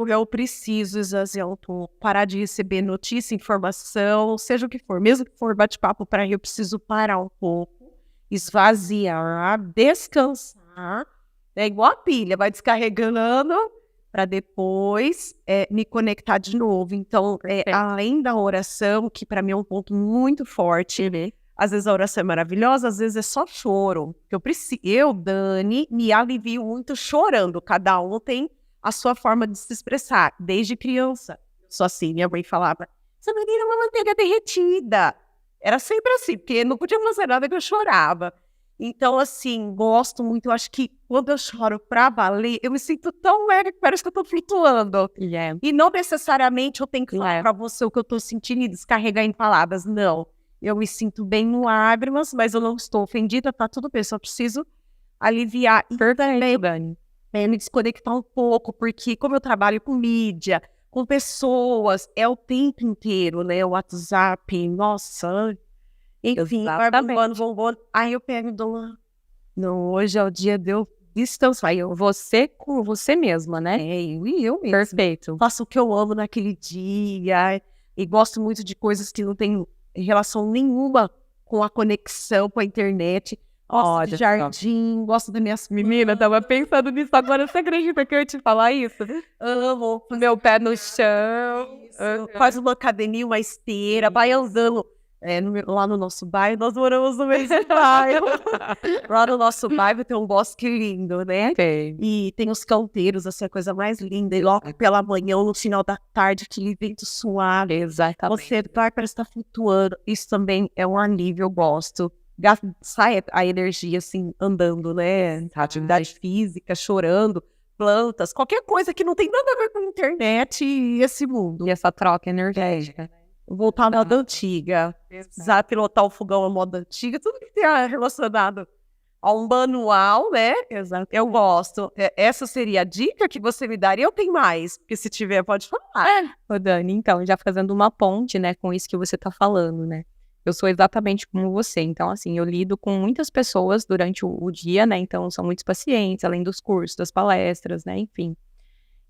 Eu preciso esvaziar um pouco, parar de receber notícia, informação, seja o que for. Mesmo que for bate-papo para mim, eu preciso parar um pouco, esvaziar, descansar. É igual a pilha, vai descarregando para depois me conectar de novo. Então, além da oração, que para mim é um ponto muito forte, né? Às vezes a oração é maravilhosa, às vezes é só choro. Eu, Dani, me alivio muito chorando. Cada um tem a sua forma de se expressar, desde criança. Só assim, minha mãe falava, essa menina é uma manteiga derretida. Era sempre assim, porque não podia fazer nada que eu chorava. Então, assim, gosto muito. Eu acho que quando eu choro pra valer, eu me sinto tão leve que parece que eu tô flutuando. Yeah. E não necessariamente eu tenho que falar pra você o que eu tô sentindo e descarregar em palavras, não. Eu me sinto bem em lágrimas, mas eu não estou ofendida, tá tudo bem, só preciso aliviar. E Perfeito, Dani. Me desconectar um pouco, porque como eu trabalho com mídia, com pessoas, é o tempo inteiro, né? O WhatsApp, nossa... Enfim, vai bombando. Aí eu pego e dou uma... Não, hoje é o dia de eu descansar. Aí Você com você mesma, né? eu mesmo. Perfeito. Faço o que eu amo naquele dia. E gosto muito de coisas que não têm relação nenhuma com a conexão com a internet. Gosto de jardim, gosto das minhas... Menina, tava pensando nisso agora. Você acredita que eu ia te falar isso? Amo. Meu pé no chão. Faz uma academia, uma esteira, vai andando. Lá no nosso bairro, nós moramos no mesmo bairro. Lá no nosso bairro tem um bosque lindo, né? Tem. E tem os canteiros, assim, a coisa mais linda. E logo pela manhã, ou no final da tarde, aquele vento suave. Exatamente. Você parece estar flutuando. Isso também é um alívio, eu gosto. Sai a energia, assim, andando, né? Atividade física, chorando, plantas, qualquer coisa que não tem nada a ver com a internet e esse mundo. E essa troca energética. Voltar à moda antiga, precisar pilotar o fogão à moda antiga, tudo que tem relacionado a um manual, né? Exato. Eu gosto. Essa seria a dica que você me daria? Eu tenho mais, porque se tiver, pode falar. Ô, Dani, então, já fazendo uma ponte, né, com isso que você tá falando, né? Eu sou exatamente como você. Então, assim, eu lido com muitas pessoas durante o dia, né? Então, são muitos pacientes, além dos cursos, das palestras, né? Enfim.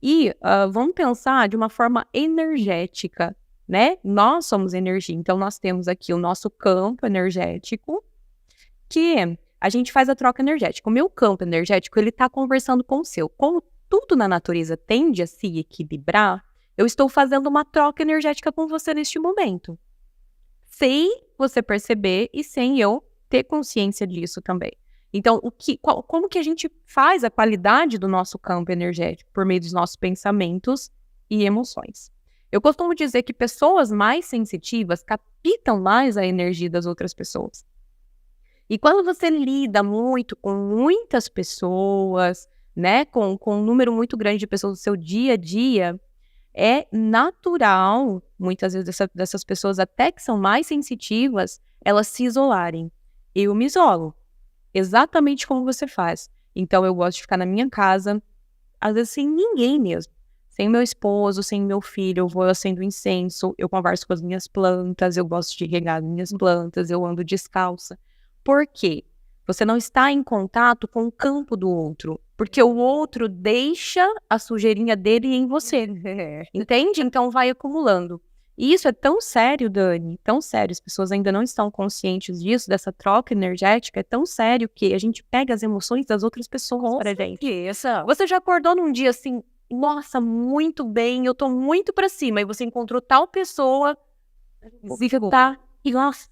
E vamos pensar de uma forma energética, né? Nós somos energia, então nós temos aqui o nosso campo energético, que a gente faz a troca energética. O meu campo energético, ele tá conversando com o seu. Como tudo na natureza tende a se equilibrar, eu estou fazendo uma troca energética com você neste momento. Sem você perceber e sem eu ter consciência disso também. Então, como que a gente faz a qualidade do nosso campo energético? Por meio dos nossos pensamentos e emoções. Eu costumo dizer que pessoas mais sensitivas captam mais a energia das outras pessoas. E quando você lida muito com muitas pessoas, né, com um número muito grande de pessoas no seu dia a dia, é natural, muitas vezes, dessas pessoas até que são mais sensitivas, elas se isolarem. Eu me isolo, exatamente como você faz. Então, eu gosto de ficar na minha casa, às vezes sem ninguém mesmo. Sem meu esposo, sem meu filho, eu vou acendo incenso, eu converso com as minhas plantas, eu gosto de regar minhas plantas, eu ando descalça. Por quê? Você não está em contato com o campo do outro, porque o outro deixa a sujeirinha dele em você, entende? Então vai acumulando. E isso é tão sério, Dani, tão sério, as pessoas ainda não estão conscientes disso, dessa troca energética, é tão sério que a gente pega as emoções das outras pessoas pra gente. Você já acordou num dia assim, nossa, muito bem, eu tô muito pra cima, e você encontrou tal pessoa, e tá, e nossa,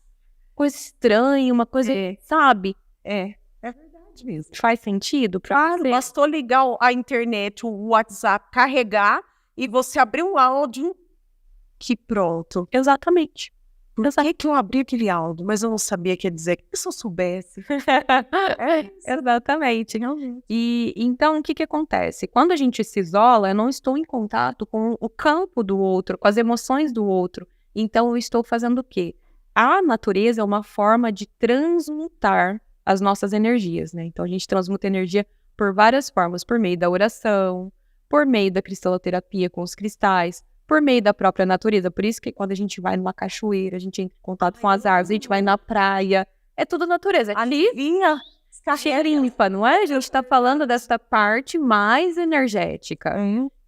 coisa estranha, uma coisa, sabe? É verdade mesmo. Faz sentido pra Claro, você? bastou ligar a internet, o WhatsApp, carregar e você abrir um áudio que pronto. Exatamente. Por que eu abri aquele áudio? Mas eu não sabia o que ia dizer. E se eu soubesse? Exatamente. Realmente. E então, o que que acontece? Quando a gente se isola, eu não estou em contato com o campo do outro, com as emoções do outro. Então, eu estou fazendo o quê? A natureza é uma forma de transmutar as nossas energias, né? Então, a gente transmuta energia por várias formas, por meio da oração, por meio da cristaloterapia com os cristais, por meio da própria natureza. Por isso que quando a gente vai numa cachoeira, a gente entra em contato com as árvores, a gente vai na praia, é tudo natureza. Alivia, Cheia limpa, não é? A gente está falando dessa parte mais energética.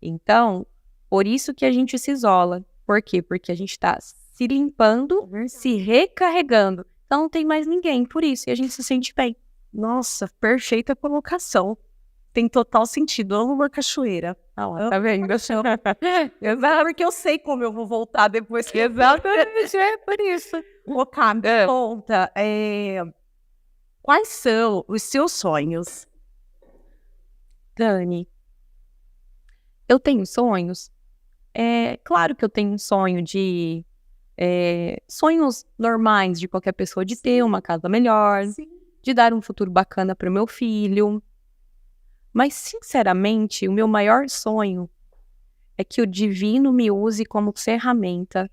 Então, por isso que a gente se isola. Por quê? Porque a gente está se limpando, se recarregando. Então, não tem mais ninguém, por isso. E a gente se sente bem. Nossa, perfeita colocação. Tem total sentido. Amo uma cachoeira. Tá vendo? Exato, porque eu sei como eu vou voltar depois. Exatamente, é por isso. Ô, Cá, me conta, quais são os seus sonhos? Dani, eu tenho sonhos. Claro que eu tenho um sonho de... sonhos normais de qualquer pessoa, de ter uma casa melhor, de dar um futuro bacana para o meu filho. Mas, sinceramente, o meu maior sonho é que o divino me use como ferramenta,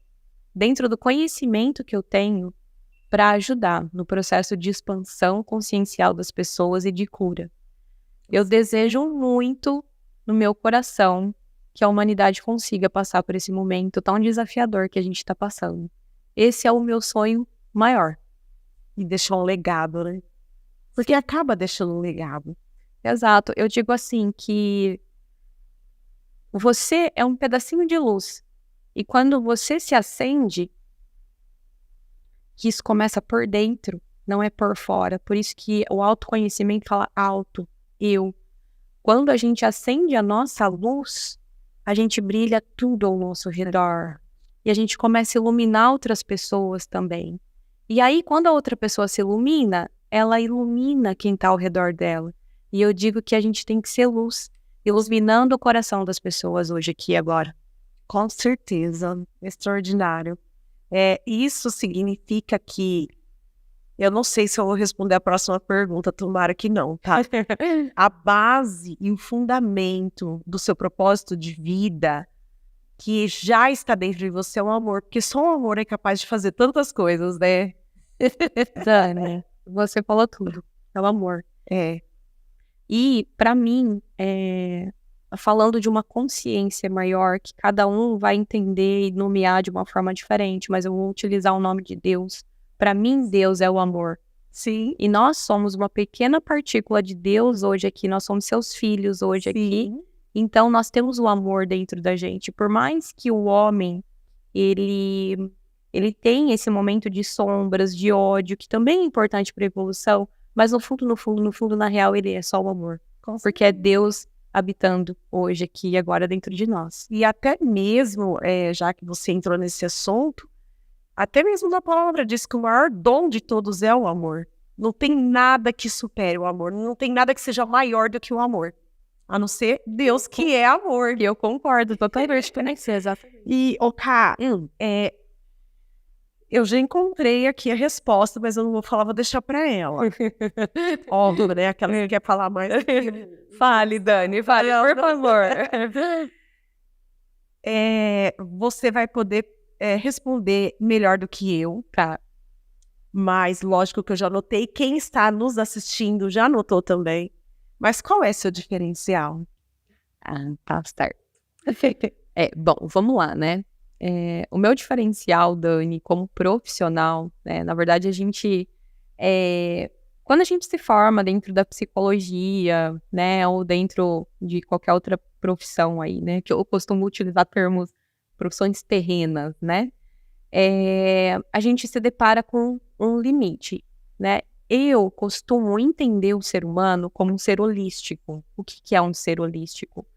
dentro do conhecimento que eu tenho, para ajudar no processo de expansão consciencial das pessoas e de cura. Eu desejo muito, no meu coração, que a humanidade consiga passar por esse momento tão desafiador que a gente está passando. Esse é o meu sonho maior. E deixar um legado, né? Porque acaba deixando um legado. Exato. Eu digo assim que você é um pedacinho de luz. E quando você se acende, que isso começa por dentro, não é por fora. Por isso que o autoconhecimento fala auto, eu. Quando a gente acende a nossa luz, a gente brilha tudo ao nosso redor. E a gente começa a iluminar outras pessoas também. E aí, quando a outra pessoa se ilumina, ela ilumina quem está ao redor dela. E eu digo que a gente tem que ser luz, iluminando o coração das pessoas hoje, aqui e agora. Com certeza, extraordinário. Isso significa que, eu não sei se eu vou responder a próxima pergunta, tomara que não, tá? A base e o fundamento do seu propósito de vida, que já está dentro de você, é o amor, porque só o amor é capaz de fazer tantas coisas, né? Dani, você falou tudo, é o amor. E, para mim, falando de uma consciência maior, que cada um vai entender e nomear de uma forma diferente, mas eu vou utilizar o nome de Deus. Para mim, Deus é o amor. Sim. E nós somos uma pequena partícula de Deus hoje aqui, nós somos seus filhos hoje aqui. Então, nós temos o amor dentro da gente. Por mais que o homem, ele tem esse momento de sombras, de ódio, que também é importante para a evolução, mas no fundo, na real, ele é só o amor. Porque é Deus habitando hoje aqui e agora dentro de nós. E até mesmo, já que você entrou nesse assunto, até mesmo na palavra diz que o maior dom de todos é o amor. Não tem nada que supere o amor, não tem nada que seja maior do que o amor. A não ser Deus, que é amor. E eu concordo totalmente com você, exatamente. E, Cá, eu já encontrei aqui a resposta, mas eu não vou falar, vou deixar para ela. Óbvio, né? Aquela que quer falar mais. Fale, Dani, fale, por favor. Você vai poder responder melhor do que eu, tá? Mas lógico que eu já notei. Quem está nos assistindo já notou também. Mas qual é seu diferencial? Tá certo. Bom, vamos lá, né? O meu diferencial, Dani, como profissional, né? Na verdade, a gente... quando a gente se forma dentro da psicologia, né? Ou dentro de qualquer outra profissão aí, né? Que eu costumo utilizar termos profissões terrenas, né? A gente se depara com um limite, né? Eu costumo entender o ser humano como um ser holístico. O que é um ser holístico?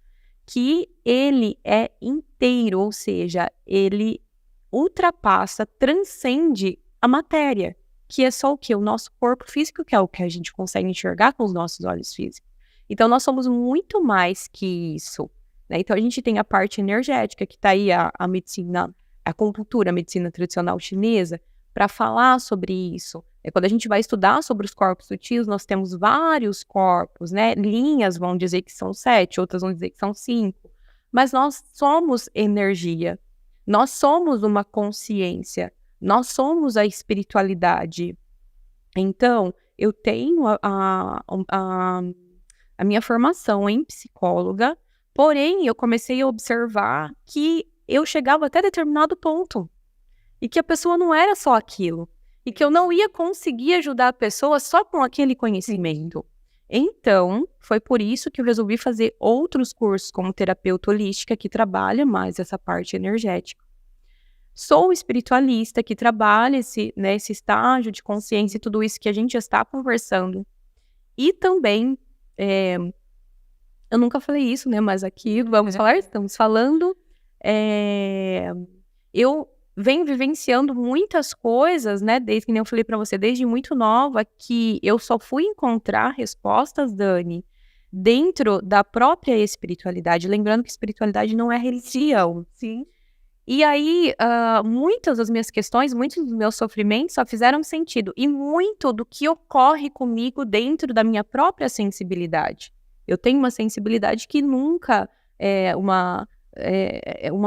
Que ele é inteiro, ou seja, ele ultrapassa, transcende a matéria, que é só o quê? O nosso corpo físico, que é o que a gente consegue enxergar com os nossos olhos físicos. Então, nós somos muito mais que isso, né? Então, a gente tem a parte energética, que está aí a medicina, a acupuntura, a medicina tradicional chinesa, para falar sobre isso. Quando a gente vai estudar sobre os corpos sutis, nós temos vários corpos, né? Linhas vão dizer que são 7, outras vão dizer que são 5. Mas nós somos energia, nós somos uma consciência, nós somos a espiritualidade. Então, eu tenho a minha formação em psicóloga, porém, eu comecei a observar que eu chegava até determinado ponto e que a pessoa não era só aquilo e que eu não ia conseguir ajudar a pessoa só com aquele conhecimento. Então, foi por isso que eu resolvi fazer outros cursos como terapeuta holística, que trabalha mais essa parte energética. Sou espiritualista, que trabalha esse estágio de consciência e tudo isso que a gente já está conversando. E também, eu nunca falei isso, né? Mas aqui vamos falar, estamos falando. Eu venho vivenciando muitas coisas, né? Desde que eu falei para você, desde muito nova, que eu só fui encontrar respostas, Dani, dentro da própria espiritualidade. Lembrando que espiritualidade não é religião. Sim. E aí, muitas das minhas questões, muitos dos meus sofrimentos só fizeram sentido. E muito do que ocorre comigo dentro da minha própria sensibilidade. Eu tenho uma sensibilidade que nunca é uma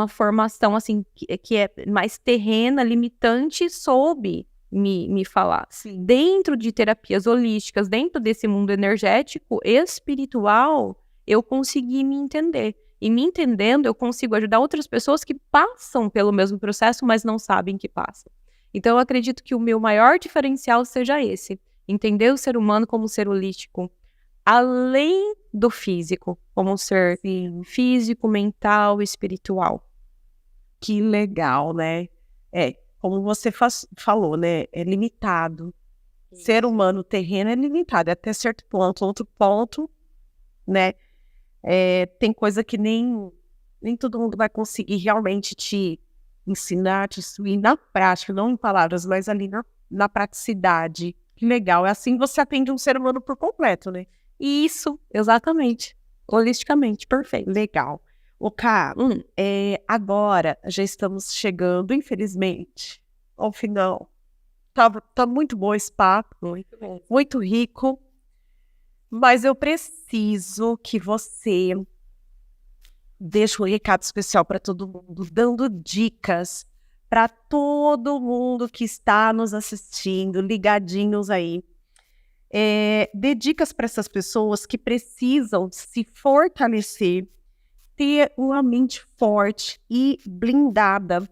formação assim, que é mais terrena, limitante, soube me falar. Sim. Dentro de terapias holísticas, dentro desse mundo energético, espiritual, eu consegui me entender. E me entendendo, eu consigo ajudar outras pessoas que passam pelo mesmo processo, mas não sabem que passam. Então, eu acredito que o meu maior diferencial seja esse. Entender o ser humano como um ser holístico, além do físico, como um ser físico, mental, espiritual. Que legal, né? Como você falou, né? É limitado. Ser humano terreno é limitado, até certo ponto. Outro ponto, né? Tem coisa que nem todo mundo vai conseguir realmente te ensinar, te instruir na prática, não em palavras, mas ali na praticidade. Que legal. É assim que você atende um ser humano por completo, né? Isso, exatamente. Holisticamente, perfeito. Legal. Ká, agora já estamos chegando, infelizmente, ao final. Tá muito bom esse papo, muito rico. Mas eu preciso que você deixe um recado especial para todo mundo, dando dicas para todo mundo que está nos assistindo, ligadinhos aí. Dê dicas para essas pessoas que precisam se fortalecer, ter uma mente forte e blindada.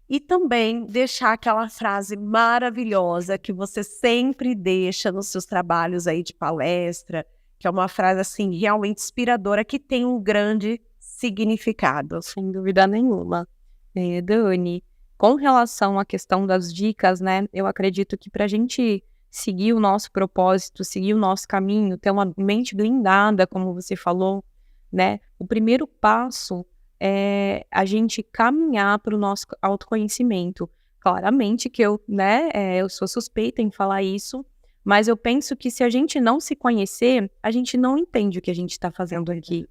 E também deixar aquela frase maravilhosa que você sempre deixa nos seus trabalhos aí de palestra, que é uma frase assim realmente inspiradora, que tem um grande significado. Sem dúvida nenhuma. Dani, com relação à questão das dicas, né, eu acredito que para a gente seguir o nosso propósito, seguir o nosso caminho, ter uma mente blindada, como você falou, né, o primeiro passo é a gente caminhar para o nosso autoconhecimento. Claramente que eu sou suspeita em falar isso, mas eu penso que se a gente não se conhecer, a gente não entende o que a gente está fazendo aqui.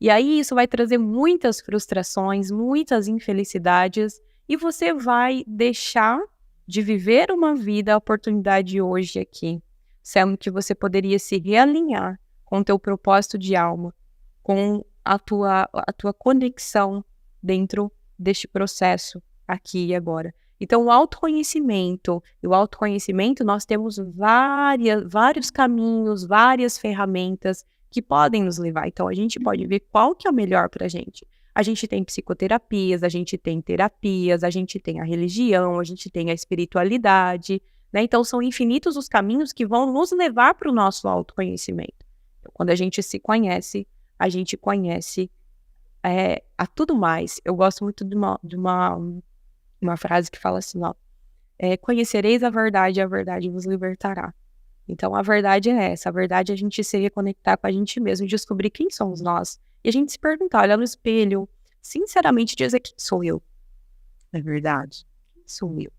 E aí isso vai trazer muitas frustrações, muitas infelicidades, e você vai deixar de viver uma vida, a oportunidade hoje aqui, sendo que você poderia se realinhar com o teu propósito de alma, com a tua conexão dentro deste processo aqui e agora. Então, o autoconhecimento, nós temos vários caminhos, várias ferramentas que podem nos levar. Então, a gente pode ver qual que é o melhor para a gente. A gente tem psicoterapias, a gente tem terapias, a gente tem a religião, a gente tem a espiritualidade, né? Então, são infinitos os caminhos que vão nos levar para o nosso autoconhecimento. Então, quando a gente se conhece, a gente conhece a tudo mais. Eu gosto muito de uma frase que fala assim, conhecereis a verdade vos libertará. Então, a verdade é essa. A verdade é a gente se reconectar com a gente mesmo, descobrir quem somos nós. E a gente se perguntar, olhar no espelho, sinceramente dizer quem sou eu. É verdade. Quem sou eu?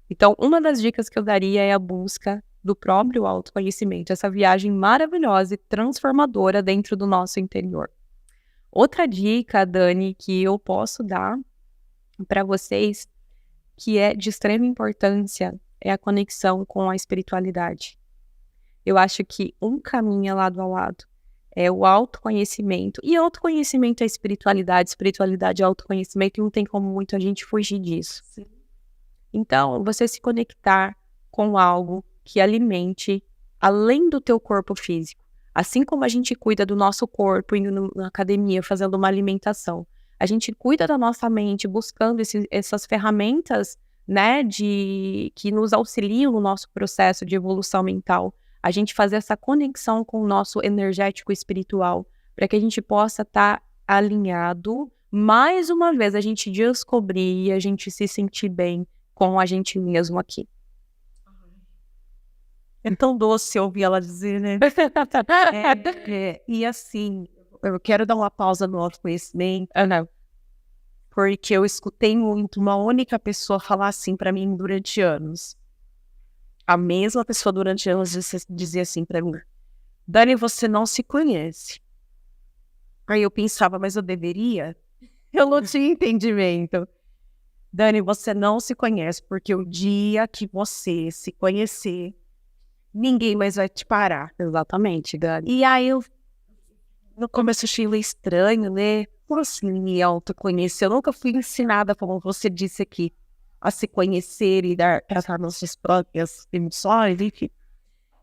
Então, uma das dicas que eu daria é a busca do próprio autoconhecimento, essa viagem maravilhosa e transformadora dentro do nosso interior. Outra dica, Dani, que eu posso dar para vocês, que é de extrema importância, é a conexão com a espiritualidade. Eu acho que um caminho lado a lado. É o autoconhecimento. E autoconhecimento é espiritualidade é autoconhecimento, e não tem como muito a gente fugir disso. Sim. Então, você se conectar com algo que alimente além do teu corpo físico. Assim como a gente cuida do nosso corpo indo na academia, fazendo uma alimentação, a gente cuida da nossa mente buscando essas ferramentas, né, que nos auxiliam no nosso processo de evolução mental. A gente fazer essa conexão com o nosso energético espiritual, para que a gente possa estar alinhado, mais uma vez, a gente descobrir e a gente se sentir bem com a gente mesmo aqui. É tão doce ouvir ela dizer, né? E assim, eu quero dar uma pausa no autoconhecimento, porque eu escutei muito uma única pessoa falar assim para mim durante anos. A mesma pessoa durante anos dizia assim para mim: Dani, você não se conhece. Aí eu pensava, mas eu deveria? Eu não tinha entendimento. Dani, você não se conhece, porque o dia que você se conhecer, ninguém mais vai te parar. Exatamente, Dani. E aí eu, no começo, achei estranho, né? Como assim me autoconhecer? Eu nunca fui ensinada, como você disse aqui, a se conhecer e tratar nossas próprias emoções, enfim.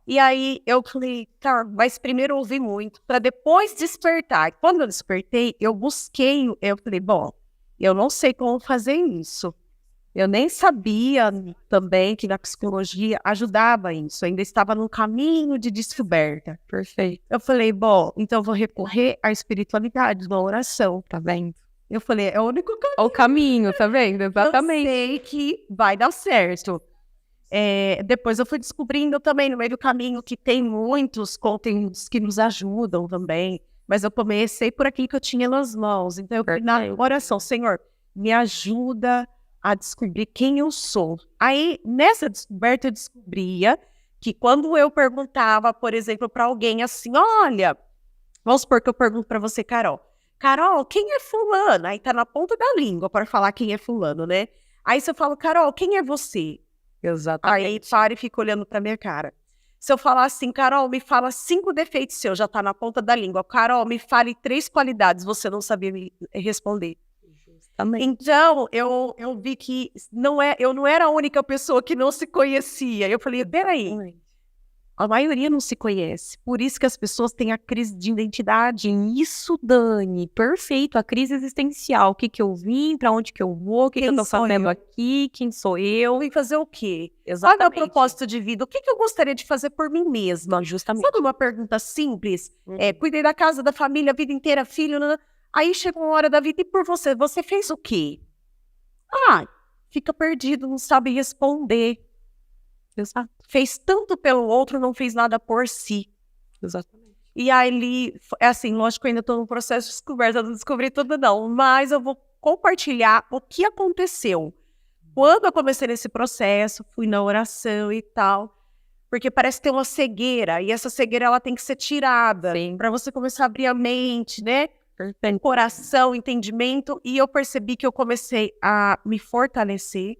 E aí eu falei, tá, mas primeiro eu ouvi muito, para depois despertar. E quando eu despertei, eu falei, bom, eu não sei como fazer isso. Eu nem sabia também que na psicologia ajudava isso. Eu ainda estava num caminho de descoberta. Perfeito. Eu falei, bom, então eu vou recorrer à espiritualidade, na oração. Tá vendo? Eu falei, é o único caminho. O caminho, tá vendo? Exatamente. Eu sei que vai dar certo. Depois eu fui descobrindo também no meio do caminho que tem muitos conteúdos que nos ajudam também. Mas eu comecei por aquilo que eu tinha nas mãos. Então eu fui na oração, Senhor, me ajuda a descobrir quem eu sou. Aí, nessa descoberta, eu descobria que quando eu perguntava, por exemplo, para alguém assim, olha, vamos supor que eu pergunto para você, Carol, quem é fulano? Aí tá na ponta da língua para falar quem é fulano, né? Aí se eu falo, Carol, quem é você? Exatamente. Aí para e fica olhando pra minha cara. Se eu falar assim, Carol, me fala 5 defeitos seus, já tá na ponta da língua. Carol, me fale 3 qualidades, você não sabia me responder. Justamente. Então, eu vi que eu não era a única pessoa que não se conhecia. Eu falei, peraí, a maioria não se conhece. Por isso que as pessoas têm a crise de identidade. Isso, Dani, perfeito. A crise existencial. O que eu vim, pra onde que eu vou, o que eu tô fazendo aqui, quem sou eu. Vim fazer o quê? Exatamente. Qual é o meu propósito de vida? O que eu gostaria de fazer por mim mesma? Justamente. Sabe uma pergunta simples? Cuidei da casa, da família, a vida inteira, filho. Aí chegou uma hora da vida e por você? Você fez o quê? Fica perdido, não sabe responder. Exato. Fez tanto pelo outro, não fez nada por si. Exatamente. E aí, assim, lógico que eu ainda estou no processo de descoberta, não descobri tudo não, mas eu vou compartilhar o que aconteceu. Quando eu comecei nesse processo, fui na oração e tal, porque parece ter uma cegueira, e essa cegueira ela tem que ser tirada, para você começar a abrir a mente, né? Perfeito. Coração, entendimento, e eu percebi que eu comecei a me fortalecer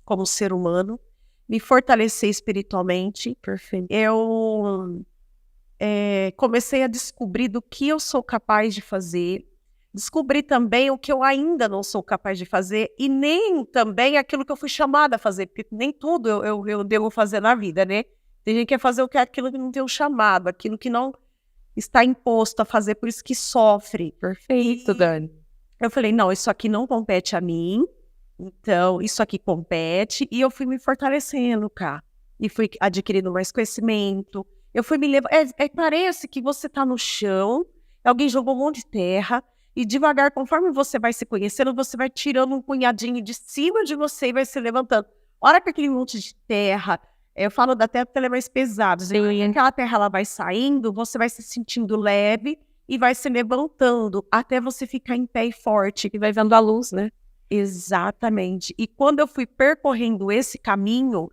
como ser humano, me fortalecer espiritualmente. Perfeito. Eu comecei a descobrir do que eu sou capaz de fazer, descobri também o que eu ainda não sou capaz de fazer e nem também aquilo que eu fui chamada a fazer, porque nem tudo eu devo fazer na vida, né? Tem gente que quer fazer aquilo que não tem um chamado, aquilo que não está imposto a fazer, por isso que sofre. Perfeito, Dani. Eu falei, não, isso aqui não compete a mim, então isso aqui compete, e eu fui me fortalecendo, cara, e fui adquirindo mais conhecimento. Eu fui me levando. Parece que você tá no chão, alguém jogou um monte de terra, e devagar, conforme você vai se conhecendo, você vai tirando um punhadinho de cima de você e vai se levantando. A hora que aquele monte de terra, eu falo da terra porque ela é mais pesada, aquela terra ela vai saindo, você vai se sentindo leve e vai se levantando até você ficar em pé e forte. E vai vendo a luz, né? Exatamente. E quando eu fui percorrendo esse caminho,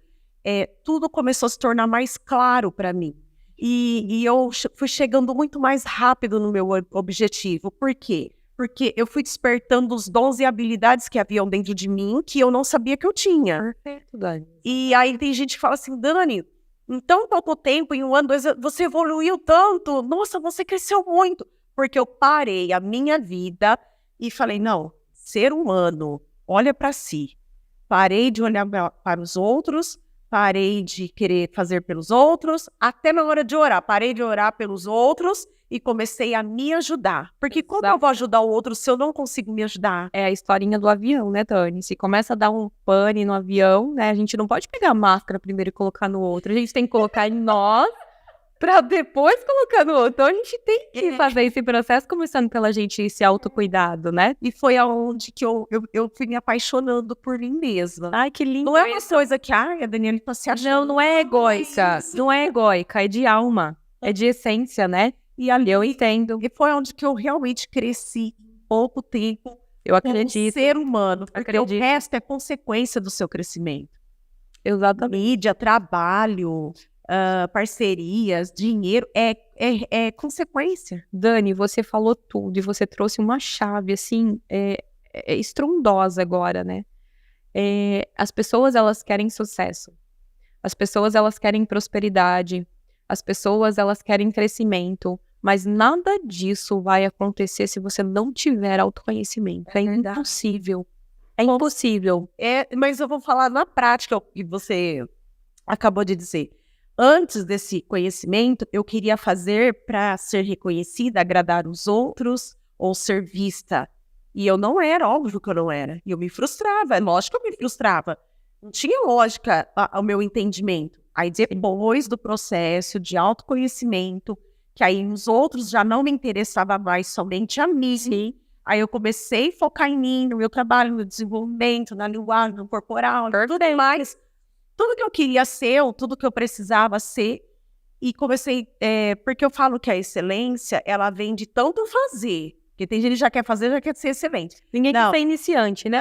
tudo começou a se tornar mais claro para mim. E eu fui chegando muito mais rápido no meu objetivo. Por quê? Porque eu fui despertando os dons e habilidades que haviam dentro de mim que eu não sabia que eu tinha. Perfeito, Dani. E aí tem gente que fala assim, Dani, em tão pouco tempo, em 1 ano, 2 anos, você evoluiu tanto. Nossa, você cresceu muito. Porque eu parei a minha vida e falei, não, ser humano, olha para si. Parei de olhar para os outros, parei de querer fazer pelos outros, até na hora de orar. Parei de orar pelos outros e comecei a me ajudar. Porque como eu vou ajudar o outro se eu não consigo me ajudar? É a historinha do avião, né, Dani? Se começa a dar um pane no avião, né, a gente não pode pegar a máscara primeiro e colocar no outro. A gente tem que colocar em nós para depois colocar no outro. Então a gente tem que fazer esse processo começando pela gente, esse autocuidado, né? E foi aonde que eu fui me apaixonando por mim mesma. Ai, que lindo. Não é uma coisa que, a Daniela tá se achando. Não é egóica. Não é egóica, é de alma. É de essência, né? E ali eu entendo. E foi onde que eu realmente cresci em pouco tempo. Eu como acredito. ser humano. Porque Acredito. o resto é consequência do seu crescimento. Exatamente. Mídia, trabalho, parcerias, dinheiro, é consequência. Dani, você falou tudo e você trouxe uma chave, assim, estrondosa agora, né? As pessoas, elas querem sucesso. As pessoas, elas querem prosperidade. As pessoas, elas querem crescimento. Mas nada disso vai acontecer se você não tiver autoconhecimento. É impossível. É impossível. Mas eu vou falar na prática o que você acabou de dizer. Antes desse conhecimento, eu queria fazer para ser reconhecida, agradar os outros ou ser vista. E eu não era, óbvio que eu não era. E eu me frustrava, lógico que eu me frustrava. Não tinha lógica o meu entendimento. Aí depois do processo de autoconhecimento, que aí os outros já não me interessava mais, somente a mim. Sim. Aí eu comecei a focar em mim, no meu trabalho, no desenvolvimento, na linguagem, no corporal, tudo mais. Tudo que eu queria ser, ou tudo que eu precisava ser. E comecei, porque eu falo que a excelência, ela vem de tanto fazer. Porque tem gente que já quer fazer, já quer ser excelente. Ninguém quer ser iniciante, né?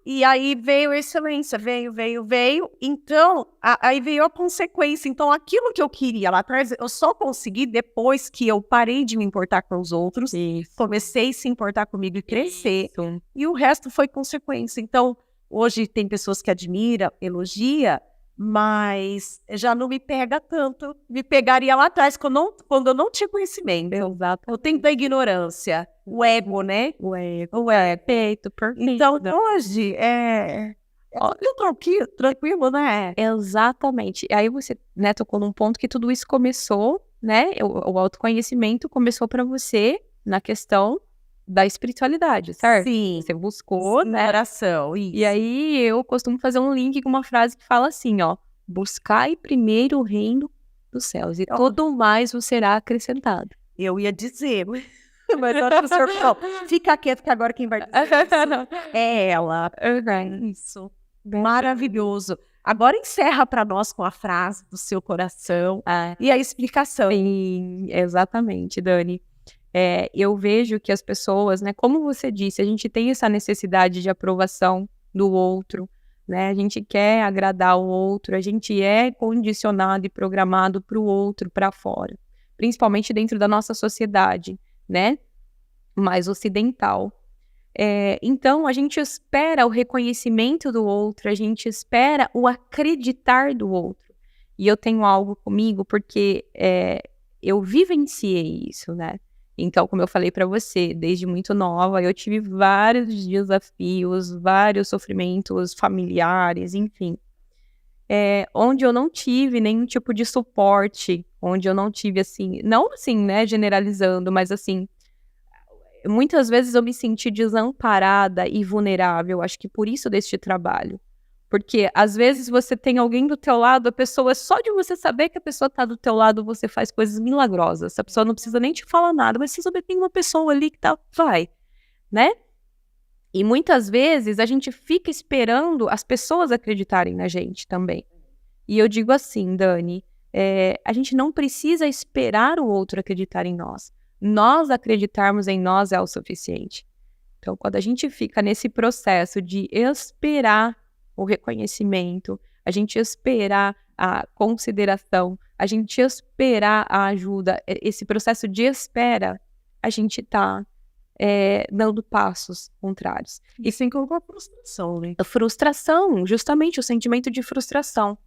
E aí veio a excelência, veio. Então, aí veio a consequência. Então, aquilo que eu queria lá atrás, eu só consegui depois que eu parei de me importar com os outros. Isso. Comecei a se importar comigo e crescer. Isso. E o resto foi consequência. Então, hoje tem pessoas que admiram, elogia, mas já não me pega tanto. Me pegaria lá atrás, quando eu não tinha conhecimento. Exato. O tempo da ignorância. O ego, né? O ego. Perfeito. Então, hoje, tudo tranquilo, né? Exatamente. E aí você, né, tocou num ponto que tudo isso começou, né? O autoconhecimento começou para você na questão da espiritualidade, certo? Sim. Você buscou, Sim, né? Oração, isso. E aí eu costumo fazer um link com uma frase que fala assim, ó: buscai primeiro o reino dos céus e tudo mais vos será acrescentado. Eu ia dizer, mas agora o senhor falou, fica quieto que agora quem vai dizer isso é ela. Isso. Maravilhoso. Agora encerra para nós com a frase do seu coração e a explicação. Sim, exatamente, Dani. Eu vejo que as pessoas, né, como você disse, a gente tem essa necessidade de aprovação do outro, né? A gente quer agradar o outro, a gente é condicionado e programado para o outro, para fora, principalmente dentro da nossa sociedade, né, mais ocidental. Então, a gente espera o reconhecimento do outro, a gente espera o acreditar do outro. E eu tenho algo comigo porque eu vivenciei isso, né? Então, como eu falei para você, desde muito nova, eu tive vários desafios, vários sofrimentos familiares, enfim. Onde eu não tive nenhum tipo de suporte, onde eu não tive, assim, não assim, né, generalizando, mas assim, muitas vezes eu me senti desamparada e vulnerável, acho que por isso deste trabalho. Porque, às vezes, você tem alguém do teu lado, a pessoa, só de você saber que a pessoa tá do teu lado, você faz coisas milagrosas. A pessoa não precisa nem te falar nada, mas você sabe que tem uma pessoa ali que vai, né? E muitas vezes a gente fica esperando as pessoas acreditarem na gente também. E eu digo assim, Dani, a gente não precisa esperar o outro acreditar em nós. Nós acreditarmos em nós é o suficiente. Então, quando a gente fica nesse processo de esperar o reconhecimento, a gente esperar a consideração, a gente esperar a ajuda, esse processo de espera, a gente está dando passos contrários. E sem colocar a frustração, né? A frustração, justamente o sentimento de frustração.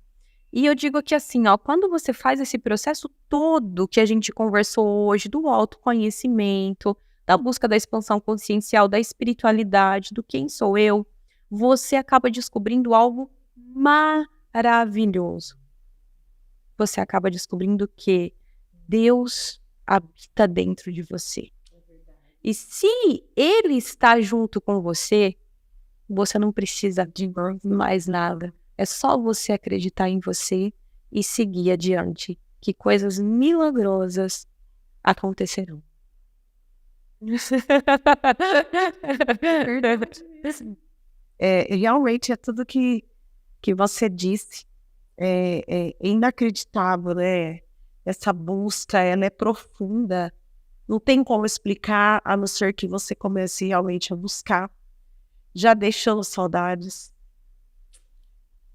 E eu digo que assim, ó, quando você faz esse processo todo que a gente conversou hoje, do autoconhecimento, da busca da expansão consciencial, da espiritualidade, do quem sou eu, você acaba descobrindo algo maravilhoso. Você acaba descobrindo que Deus habita dentro de você. E se Ele está junto com você, você não precisa de mais nada. É só você acreditar em você e seguir adiante, que coisas milagrosas acontecerão. Realmente é tudo que você disse. É inacreditável, né? Essa busca, ela é profunda. Não tem como explicar, a não ser que você comece realmente a buscar. Já deixamos saudades.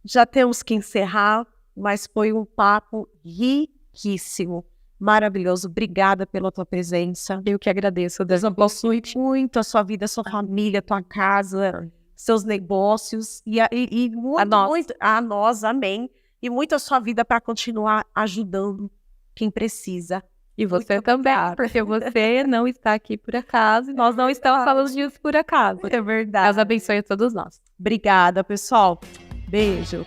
Já temos que encerrar, mas foi um papo riquíssimo, maravilhoso. Obrigada pela tua presença. Eu que agradeço. Deus abençoe muito a sua vida, a sua família, a tua casa, seus negócios e muito a nós, amém. E muito a sua vida para continuar ajudando quem precisa. E você também, porque você não está aqui por acaso e nós não estamos falando disso por acaso. É verdade. Deus abençoe a todos nós. Obrigada, pessoal. Beijo.